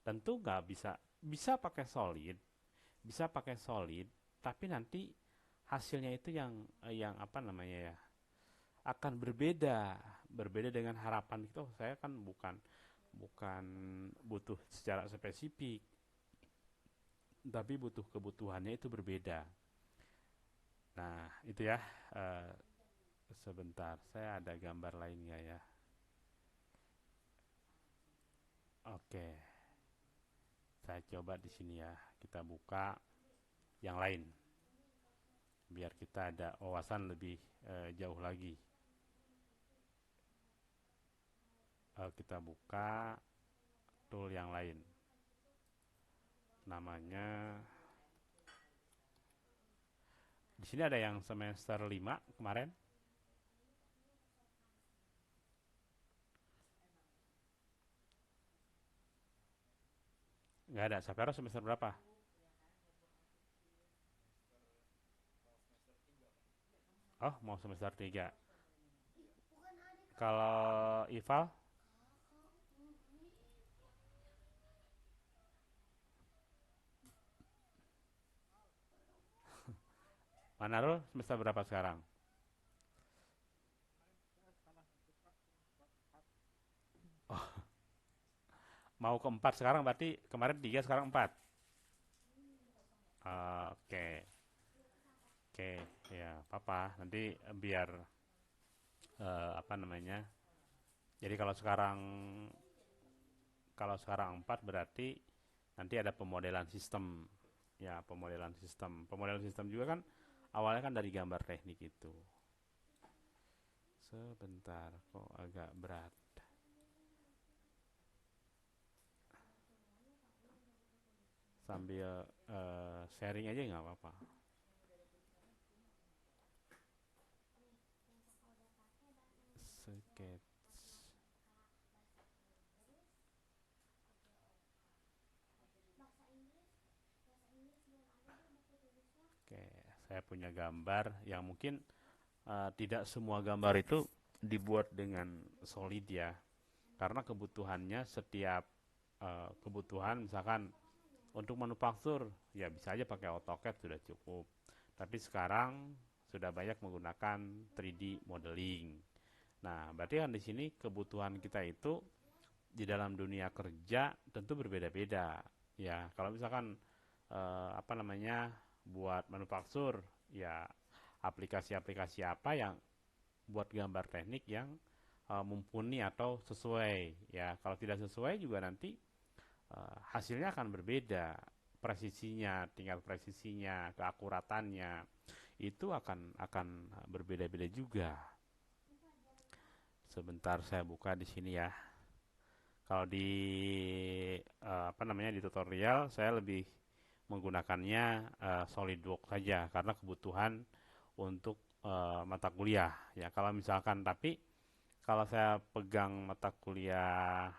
tentu nggak bisa pakai solid, tapi nanti hasilnya itu yang apa namanya ya akan berbeda dengan harapan itu. Saya kan bukan bukan butuh secara spesifik, tapi butuh kebutuhannya itu berbeda. Nah, itu ya. eh, Sebentar, saya ada gambar lainnya ya. Oke, saya coba di sini ya. Kita buka yang lain biar kita ada wawasan lebih jauh lagi. Kita buka tool yang lain. Namanya di sini ada yang semester 5 kemarin. Nggak ada. Sapero semester berapa? Oh, mau semester 3. Kalau Ival, Manarul semester berapa sekarang? Mau ke 4 sekarang berarti kemarin 3 sekarang 4. Oke, oke, ya apa nanti biar apa namanya. Jadi kalau sekarang 4 berarti nanti ada pemodelan sistem. Ya, pemodelan sistem. Pemodelan sistem juga kan awalnya kan dari gambar teknik itu. Sebentar, kok agak berat. Sambil sharing aja nggak apa-apa. Sketch. Oke, saya punya gambar yang mungkin tidak semua gambar itu dibuat dengan solid ya. Karena kebutuhannya setiap kebutuhan misalkan untuk manufaktur ya bisa aja pakai AutoCAD sudah cukup. Tapi sekarang sudah banyak menggunakan 3D modeling. Nah, berarti kan di sini kebutuhan kita itu di dalam dunia kerja tentu berbeda-beda. Ya, kalau misalkan apa namanya buat manufaktur Ya, aplikasi-aplikasi apa yang buat gambar teknik yang mumpuni atau sesuai. Ya, kalau tidak sesuai juga nanti hasilnya akan berbeda. Presisinya, tingkat presisinya, keakuratannya itu akan berbeda-beda juga. Sebentar saya buka di sini ya. Kalau di apa namanya di tutorial saya lebih menggunakannya SolidWorks saja karena kebutuhan untuk mata kuliah ya. Kalau misalkan tapi kalau saya pegang mata kuliah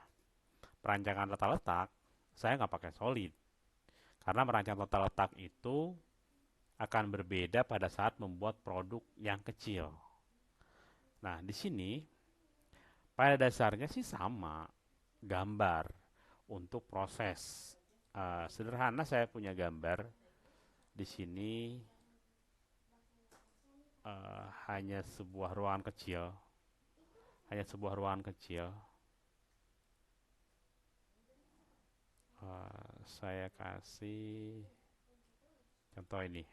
perancangan tata letak, saya nggak pakai Solid karena merancang tata letak itu akan berbeda pada saat membuat produk yang kecil. Nah, di sini pada dasarnya sih sama, gambar untuk proses. Sederhana saya punya gambar di sini hanya sebuah ruangan kecil, hanya sebuah ruangan kecil. Saya kasih contoh ini.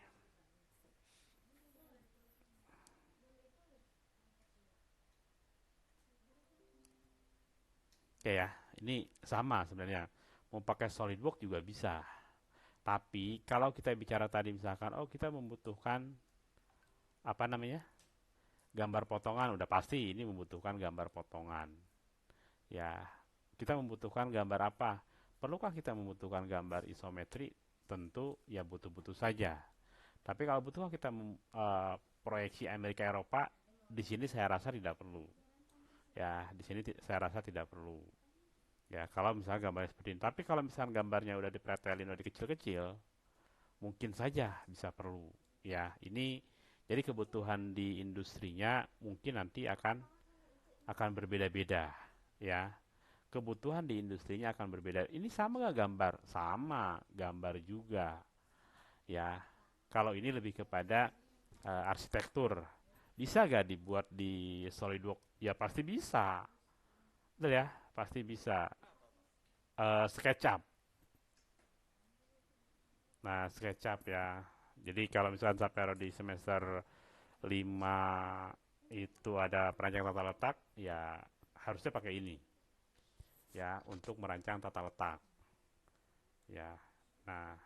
Oke ya, ini sama sebenarnya. Mau pakai SolidWorks juga bisa. Tapi kalau kita bicara tadi misalkan, oh kita membutuhkan apa namanya? Gambar potongan, udah pasti ini membutuhkan gambar potongan. Ya, kita membutuhkan gambar apa? Perlukah kita membutuhkan gambar isometri? Tentu ya butuh-butuh saja. Tapi kalau butuh kita proyeksi Amerika Eropa, di sini saya rasa tidak perlu. Ya, di sini saya rasa tidak perlu. Ya, kalau misalnya gambarnya seperti ini. Tapi kalau misalnya gambarnya udah dipretelin, udah dikecil-kecil, mungkin saja bisa perlu. Ya, ini jadi kebutuhan di industrinya mungkin nanti akan berbeda-beda. Ya, kebutuhan di industrinya akan berbeda. Ini sama nggak gambar? Sama, gambar juga. Ya, kalau ini lebih kepada arsitektur. Bisa nggak dibuat di SolidWorks? Ya pasti bisa. Betul ya, pasti bisa. SketchUp. Nah, SketchUp ya. Jadi kalau misalnya sampai di semester 5 itu ada perancang tata letak, ya harusnya pakai ini ya untuk merancang tata letak ya. Nah,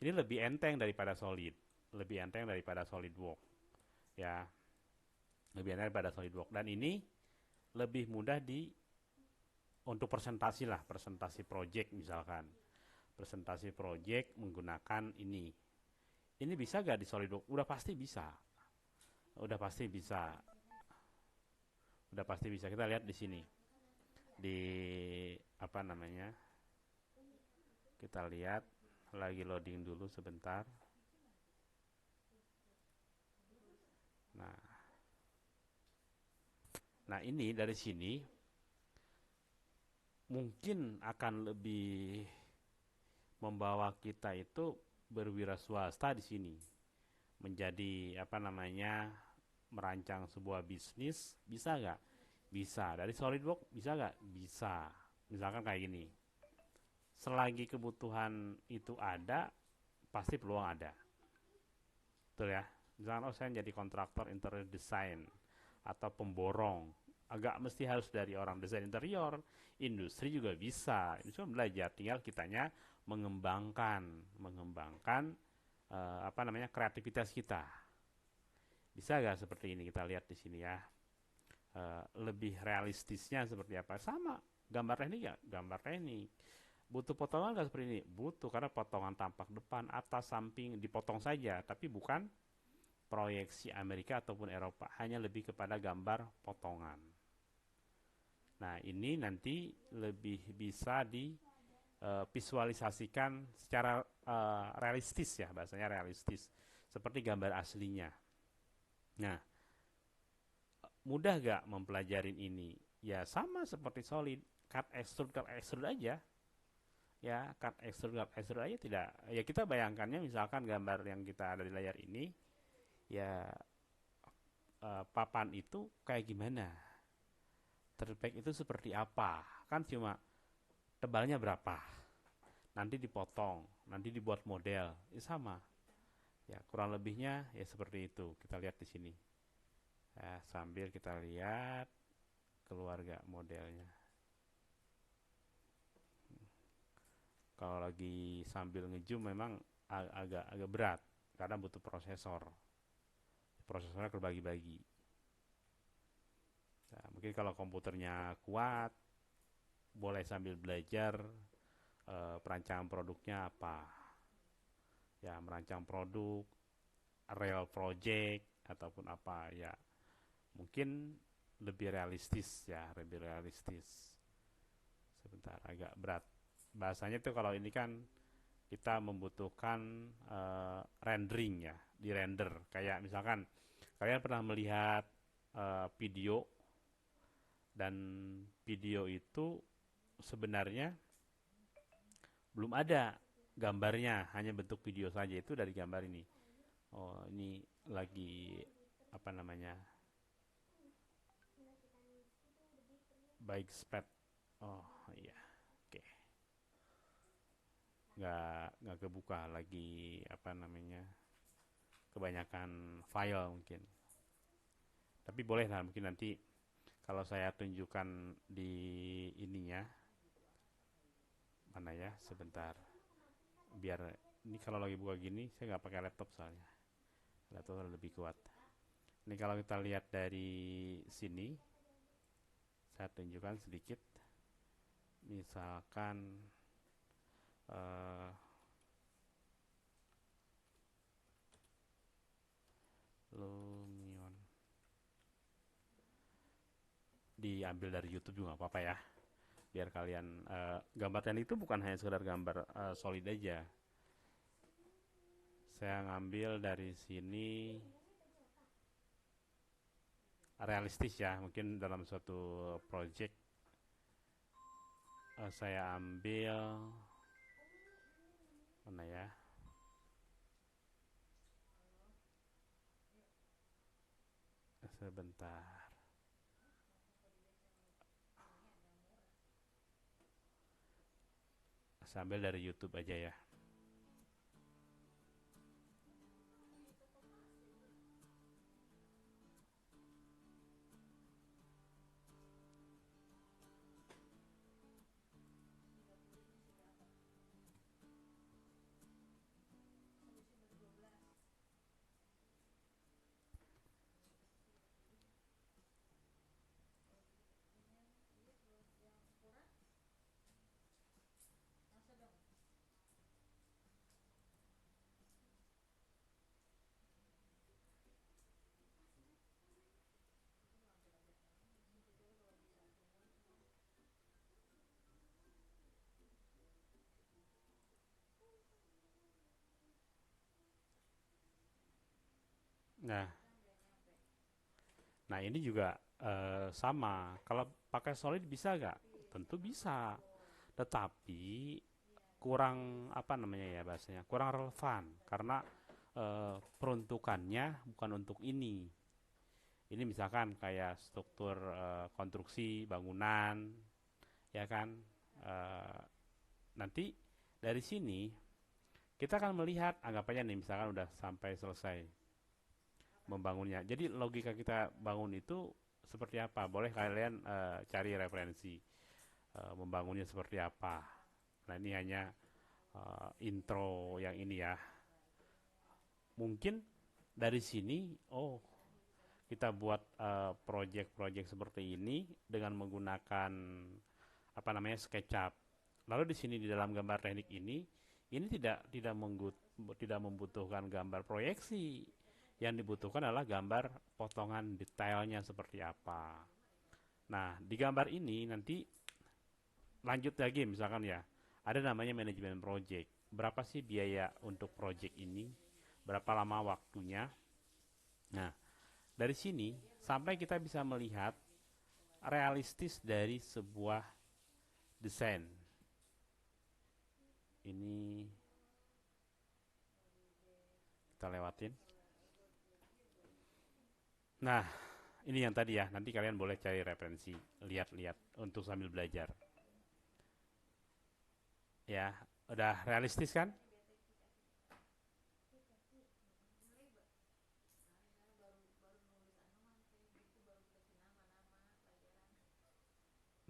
ini lebih enteng daripada Solid, lebih enteng daripada SolidWorks ya, lebih enteng daripada SolidWorks dan ini lebih mudah di untuk presentasi lah, presentasi project misalkan. Presentasi project menggunakan ini. Ini bisa gak di SolidWorks? Udah pasti bisa. Udah pasti bisa. Udah pasti bisa. Kita lihat di sini. Di apa namanya? Kita lihat lagi loading dulu sebentar. Nah, nah ini dari sini mungkin akan lebih membawa kita itu berwira swasta di sini. Menjadi apa namanya? Merancang sebuah bisnis bisa nggak? Bisa. Dari SolidWorks bisa nggak? Bisa. Misalkan kayak gini. Selagi kebutuhan itu ada, pasti peluang ada. Betul ya? Misalkan oh saya jadi kontraktor interior design atau pemborong. Agak mesti harus dari orang desain interior, industri juga bisa. Ini cuma belajar, tinggal kitanya mengembangkan apa namanya kreativitas kita. Bisa nggak seperti ini kita lihat di sini ya. Lebih realistisnya seperti apa? Sama, gambar teknik ya, gambar teknik. Butuh potongan nggak seperti ini? Butuh karena potongan tampak depan, atas, samping dipotong saja, tapi bukan proyeksi Amerika ataupun Eropa, hanya lebih kepada gambar potongan. Nah, ini nanti lebih bisa divisualisasikan secara realistis ya, bahasanya realistis, seperti gambar aslinya. Nah, mudah gak mempelajarin ini? Ya sama seperti solid, cut extrude aja. Ya, cut extrude aja tidak. Ya kita bayangkannya misalkan gambar yang kita ada di layar ini, ya papan itu kayak gimana? Terbaik itu seperti apa? Kan cuma tebalnya berapa? Nanti dipotong, nanti dibuat model. Ya sama. Ya, kurang kurang lebihnya ya seperti itu. Kita lihat di sini. Ya, sambil kita lihat keluarga modelnya. Kalau lagi sambil ngezoom memang agak berat karena butuh prosesor. Prosesornya terbagi-bagi. Nah, mungkin kalau komputernya kuat, boleh sambil belajar perancangan produknya apa. Ya, merancang produk, real project ataupun apa ya. Mungkin lebih realistis ya, lebih realistis. Sebentar, agak berat. Bahasanya tuh kalau ini kan kita membutuhkan rendering ya, di render. Kayak misalkan kalian pernah melihat video dan video itu sebenarnya belum ada gambarnya, hanya bentuk video saja itu dari gambar ini. Oh, ini lagi apa namanya? Baik sped. Oh, iya. Oke. Nggak kebuka lagi apa namanya? Kebanyakan file mungkin. Tapi boleh lah mungkin nanti kalau saya tunjukkan di ininya mana ya sebentar biar ini kalau lagi buka gini saya nggak pakai laptop soalnya laptop lebih kuat. Ini kalau kita lihat dari sini saya tunjukkan sedikit misalkan uh, Lumion diambil dari YouTube juga nggak apa-apa ya biar kalian gambarnya itu bukan hanya sekedar gambar solid aja. Saya ngambil dari sini realistis ya mungkin dalam suatu project saya ambil mana ya sebentar sambil dari YouTube aja ya. Nah, nah ini juga sama. Kalau pakai solid bisa nggak? Tentu bisa. Tetapi kurang apa namanya ya bahasanya? Kurang relevan karena peruntukannya bukan untuk ini. Ini misalkan kayak struktur konstruksi bangunan, ya kan? Eh, Nanti dari sini kita akan melihat anggap aja nih misalkan udah sampai selesai membangunnya. Jadi logika kita bangun itu seperti apa? Boleh kalian cari referensi membangunnya seperti apa. Nah ini hanya intro yang ini ya. Mungkin dari sini, oh kita buat project-project seperti ini dengan menggunakan apa namanya SketchUp. Lalu di sini di dalam gambar teknik ini tidak membutuhkan gambar proyeksi. Yang dibutuhkan adalah gambar potongan detailnya seperti apa. Nah, di gambar ini nanti lanjut lagi misalkan ya, ada namanya manajemen project. Berapa sih biaya untuk project ini? Berapa lama waktunya? Nah, dari sini sampai kita bisa melihat realistis dari sebuah desain. Ini kita lewatin. Nah, ini yang tadi ya. Nanti kalian boleh cari referensi, lihat-lihat untuk sambil belajar. Ya, udah realistis kan?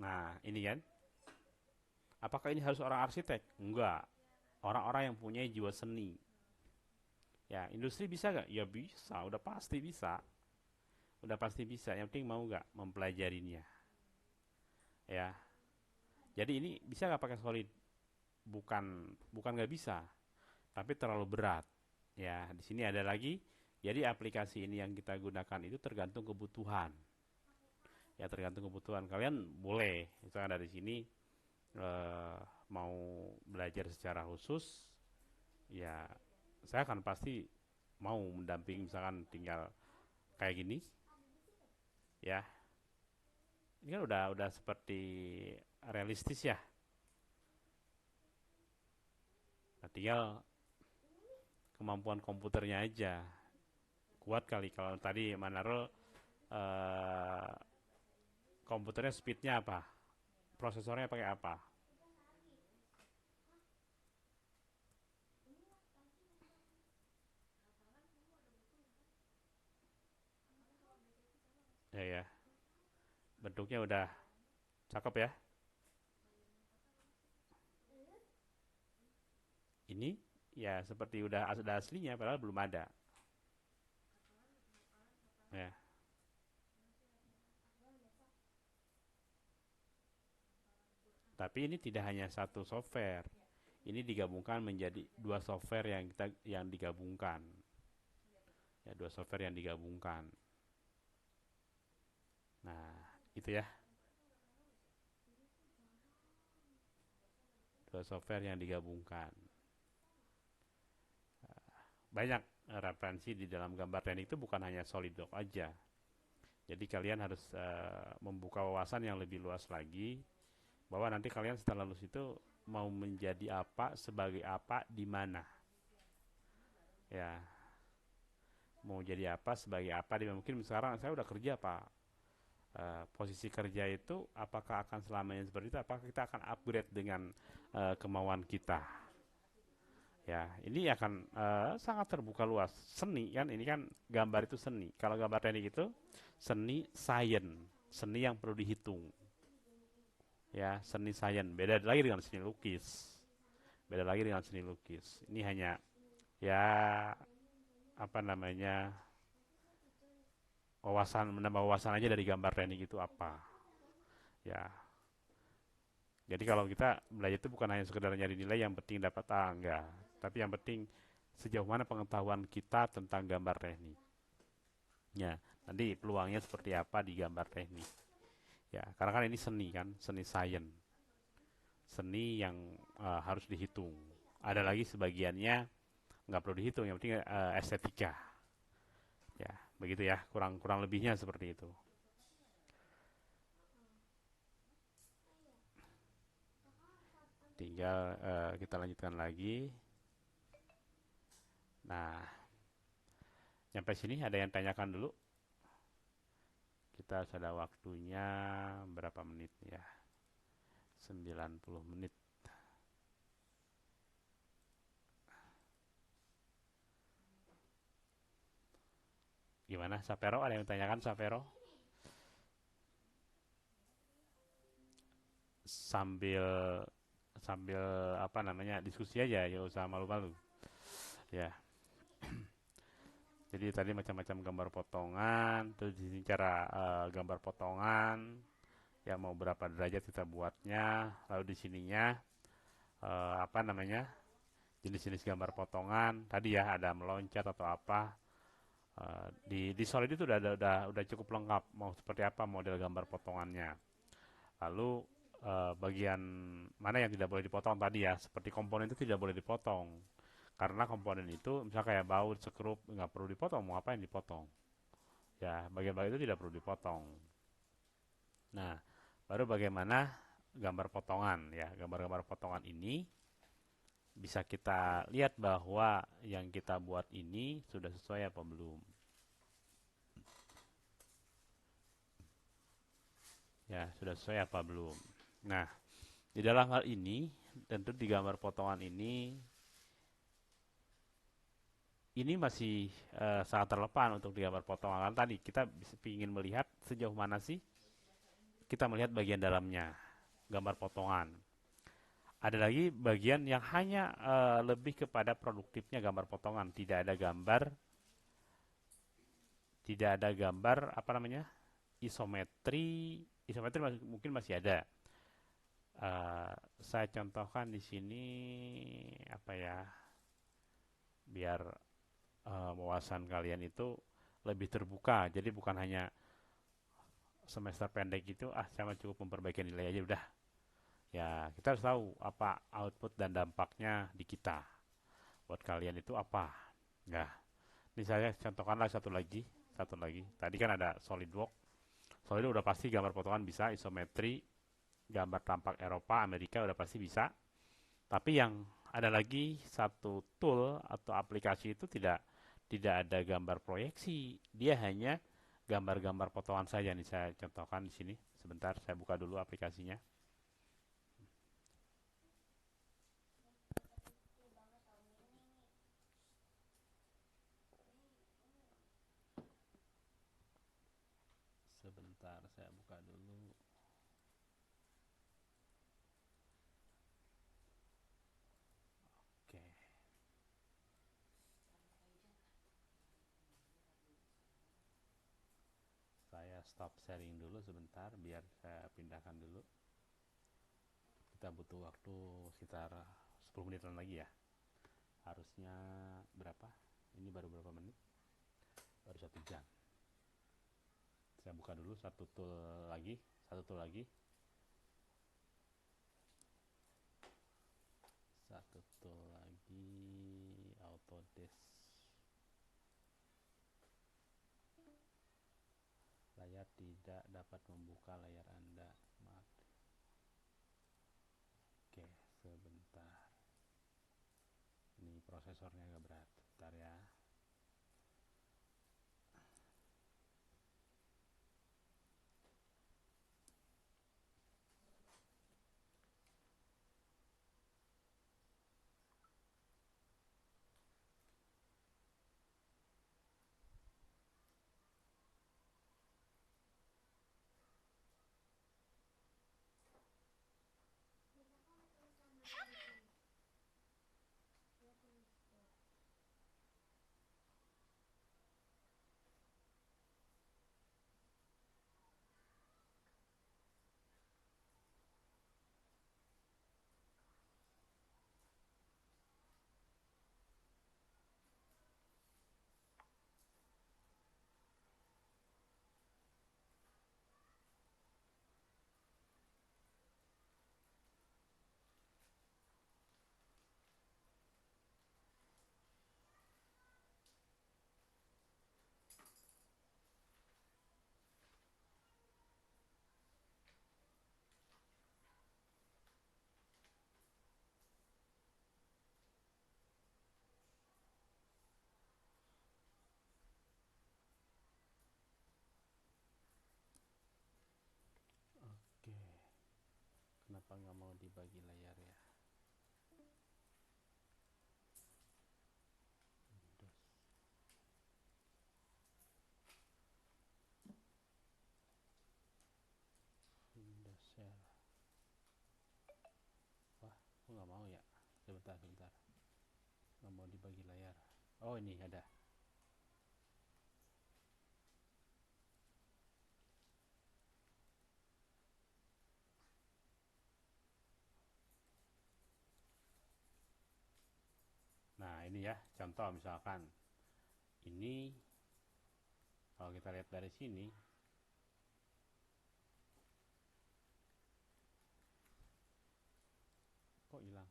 Nah, ini kan. Apakah ini harus orang arsitek? Enggak. Orang-orang yang punya jiwa seni. Ya, industri bisa nggak? Ya bisa, udah pasti bisa. Udah pasti bisa. Yang penting mau nggak mempelajarinya. Ya. Jadi ini bisa nggak pakai solid? Bukan, bukan nggak bisa, tapi terlalu berat. Ya, di sini ada lagi. Jadi aplikasi ini yang kita gunakan itu tergantung kebutuhan. Ya, tergantung kebutuhan. Kalian boleh, misalnya dari sini eh, mau belajar secara khusus, ya saya akan pasti mau mendampingi misalkan tinggal kayak gini, ya. Ini kan udah seperti realistis ya. Nah, tinggal kemampuan komputernya aja kuat kali. Kalau tadi Manarul eh, komputernya speednya apa, prosesornya pakai apa. Ya ya, bentuknya udah cakep ya. Ini ya seperti udah ada aslinya padahal belum ada ya. Tapi ini tidak hanya satu software, ini digabungkan menjadi dua software yang digabungkan, ya, dua software yang digabungkan. Nah, itu ya, dua software yang digabungkan. Banyak referensi di dalam gambar teknik itu bukan hanya SolidWorks aja. Jadi kalian harus membuka wawasan yang lebih luas lagi, bahwa nanti kalian setelah lulus itu mau menjadi apa, sebagai apa, di mana. Ya, mau jadi apa, sebagai apa, di mana. Mungkin sekarang saya udah kerja, Pak. Posisi kerja itu apakah akan selamanya seperti itu? Apakah kita akan upgrade dengan kemauan kita? Ya, ini akan sangat terbuka luas. Seni kan, ini kan gambar itu seni. Kalau gambar teknik itu seni sains, seni yang perlu dihitung. Ya, seni sains. Beda lagi dengan seni lukis. Beda lagi dengan seni lukis. Ini hanya ya apa namanya, wawasan, menambah wawasan aja dari gambar teknik itu apa. Ya, jadi kalau kita belajar itu bukan hanya sekedar nyari nilai yang penting dapat A, enggak. Tapi yang penting sejauh mana pengetahuan kita tentang gambar teknik. Ya, nanti peluangnya seperti apa di gambar teknik. Ya, karena kan ini seni kan, seni sains, seni yang harus dihitung. Ada lagi sebagiannya nggak perlu dihitung, yang penting estetika. Ya, begitu ya, kurang kurang lebihnya seperti itu. Tinggal kita lanjutkan lagi. Nah, sampai sini ada yang tanyakan dulu. Kita sudah waktunya berapa menit ya? 90 menit. Gimana, Sapero? Ada yang tanyakan, Sapero? Sambil sambil apa namanya, diskusi aja, ya usah malu-malu. Ya, jadi tadi macam-macam gambar potongan, terus di sini cara gambar potongan, ya mau berapa derajat kita buatnya, lalu di sininya apa namanya, jenis-jenis gambar potongan, tadi ya ada meloncat atau apa. Di Solid itu udah cukup lengkap mau seperti apa model gambar potongannya. Lalu bagian mana yang tidak boleh dipotong tadi ya, seperti komponen itu tidak boleh dipotong. Karena komponen itu misalnya kayak baut, sekrup, nggak perlu dipotong, mau apa yang dipotong. Ya, bagian-bagian itu tidak perlu dipotong. Nah, baru bagaimana gambar potongan ya. Gambar-gambar potongan ini bisa kita lihat bahwa yang kita buat ini sudah sesuai apa belum. Ya, sudah sesuai apa belum. Nah, di dalam hal ini, tentu di gambar potongan ini masih sangat terlepas untuk di gambar potongan. Tadi kita ingin melihat sejauh mana sih kita melihat bagian dalamnya, gambar potongan. Ada lagi bagian yang hanya lebih kepada produktifnya gambar potongan, tidak ada gambar apa namanya isometri. Isometri mungkin masih ada. Saya contohkan di sini apa ya, biar wawasan kalian itu lebih terbuka. Jadi bukan hanya semester pendek itu sama cukup memperbaiki nilai aja udah. Ya, kita harus tahu apa output dan dampaknya di kita. Buat kalian itu apa? Nah, ini saya contohkanlah satu lagi. Tadi kan ada SolidWorks. SolidWorks udah pasti gambar potongan bisa, isometri, gambar tampak Eropa, Amerika udah pasti bisa. Tapi yang ada lagi satu tool atau aplikasi itu tidak ada gambar proyeksi. Dia hanya gambar-gambar potongan saja nih saya contohkan di sini. Sebentar saya buka dulu aplikasinya. Sebentar saya buka dulu. Oke. Saya stop sharing dulu sebentar biar saya pindahkan dulu. Kita butuh waktu sekitar 10 menitan lagi ya. Harusnya berapa? Ini baru berapa menit? Baru 1 jam. Saya buka dulu satu tool lagi. Satu tool lagi. Satu tool lagi. Autodesk. Layar tidak dapat membuka layar Anda. Maaf. Oke, sebentar. Ini prosesornya agak berat. Bentar ya. Oke. Kenapa nggak mau dibagi layar ya? Windows. Windows Share. Wah, kok nggak mau ya? Sebentar. Nggak mau dibagi layar. Oh, ini ada. Nah, ini ya, contoh misalkan. Ini kalau kita lihat dari sini, kok hilang?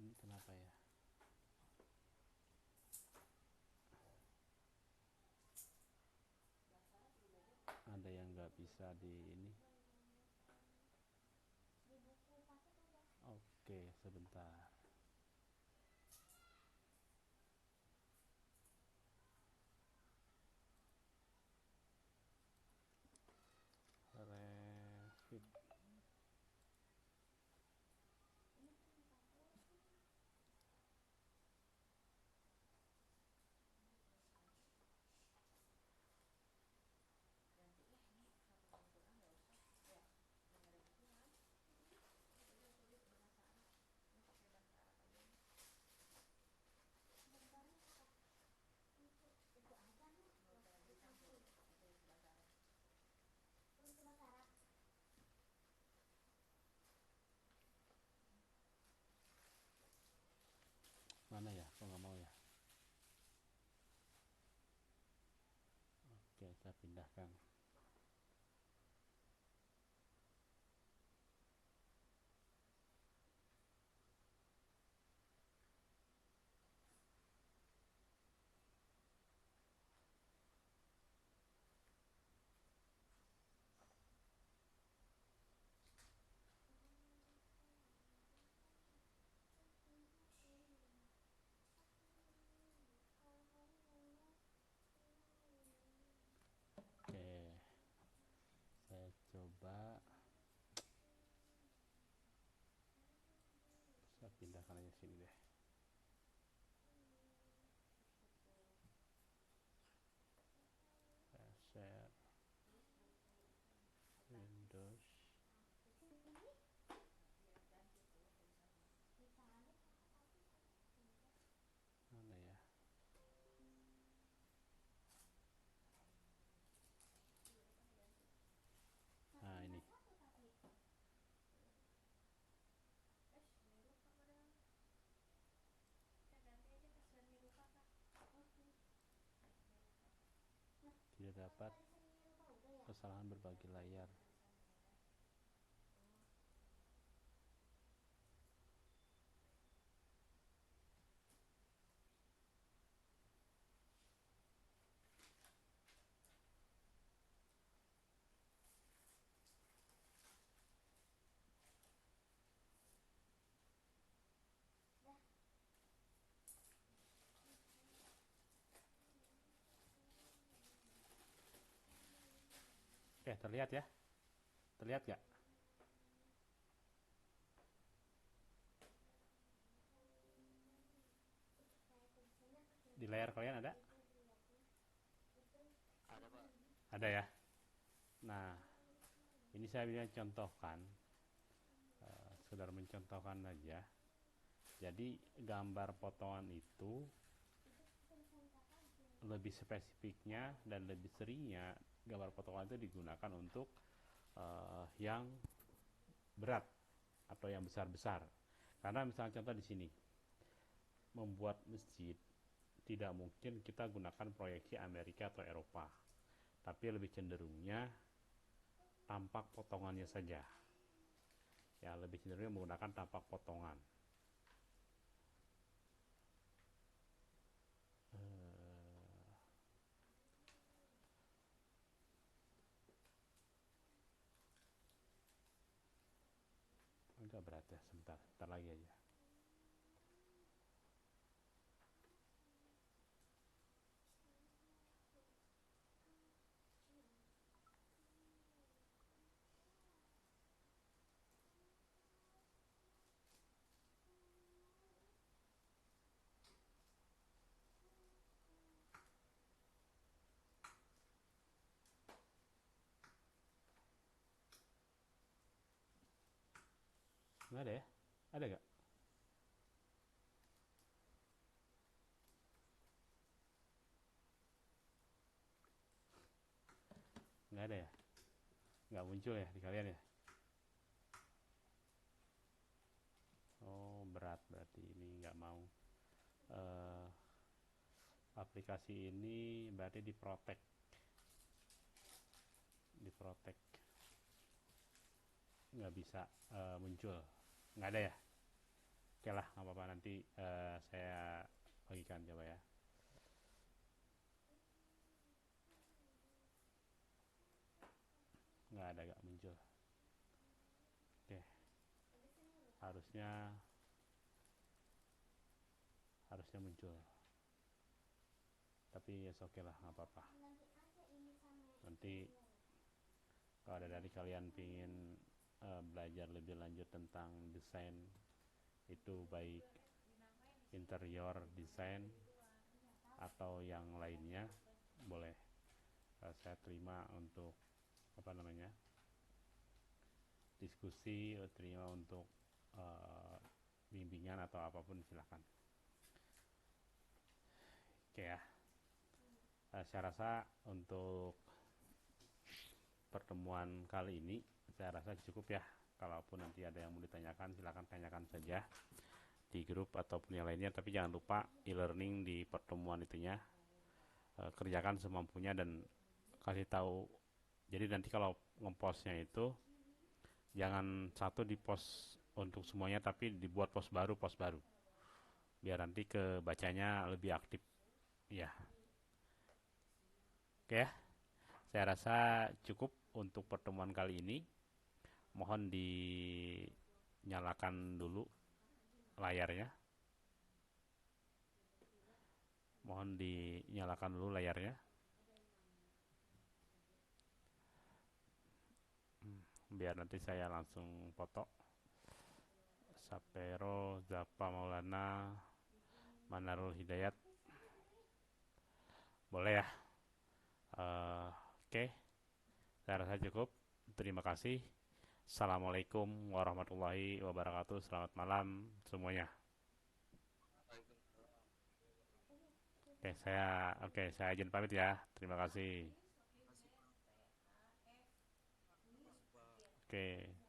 Ini kenapa ya? Ada yang nggak bisa di ini. Oke, sebentar. Saya pindahkan. Oke, saya coba. Saya pindahkan aja sini deh. Saya share Windows. Mana ya? Nah, ini. Tidak dapat, kesalahan berbagi layar. Oke, terlihat ya? Terlihat gak? Di layar kalian ada? Ada Pak. Ada ya? Nah, ini saya bisa contohkan, sekedar mencontohkan aja. Jadi gambar potongan itu lebih spesifiknya dan lebih seringnya gambar potongan itu digunakan untuk yang berat atau yang besar-besar. Karena misalnya contoh di sini, membuat masjid tidak mungkin kita gunakan proyeksi Amerika atau Eropa, tapi lebih cenderungnya tampak potongannya saja. Ya, lebih cenderung menggunakan tampak potongan. Agak berat ya, sebentar lagi aja. Nggak ada ya? Ada gak? Nggak ada ya? Nggak muncul ya di kalian ya? Oh, berat berarti ini nggak mau. Eh, Aplikasi ini berarti diprotek, nggak bisa muncul. Nggak ada ya? Oke lah, nggak apa-apa, nanti saya bagikan coba ya. Nggak ada, nggak muncul. Oke, harusnya harusnya muncul. Tapi ya oke lah, nggak apa-apa. Nanti kalau ada dari kalian pingin belajar lebih lanjut tentang desain, itu baik interior desain atau yang lainnya, boleh saya terima untuk apa namanya, diskusi, terima untuk eh, bimbingan atau apapun, silahkan. Oke ya. Saya rasa untuk pertemuan kali ini saya rasa cukup ya. Kalaupun nanti ada yang mau ditanyakan, silahkan tanyakan saja di grup ataupun yang lainnya. Tapi jangan lupa e-learning di pertemuan itunya, kerjakan semampunya, dan kasih tahu. Jadi nanti kalau ngepostnya itu jangan satu di post untuk semuanya, tapi dibuat post baru, biar nanti kebacanya lebih aktif. Ya, oke ya. Saya rasa cukup untuk pertemuan kali ini. Mohon dinyalakan dulu layarnya. Mohon dinyalakan dulu layarnya. Biar nanti saya langsung foto. Sapero, Zapa Maulana, Manarul Hidayat. Boleh ya? Oke, saya rasa cukup. Terima kasih. Assalamualaikum warahmatullahi wabarakatuh. Selamat malam semuanya. Saya izin pamit ya. Terima kasih. Oke.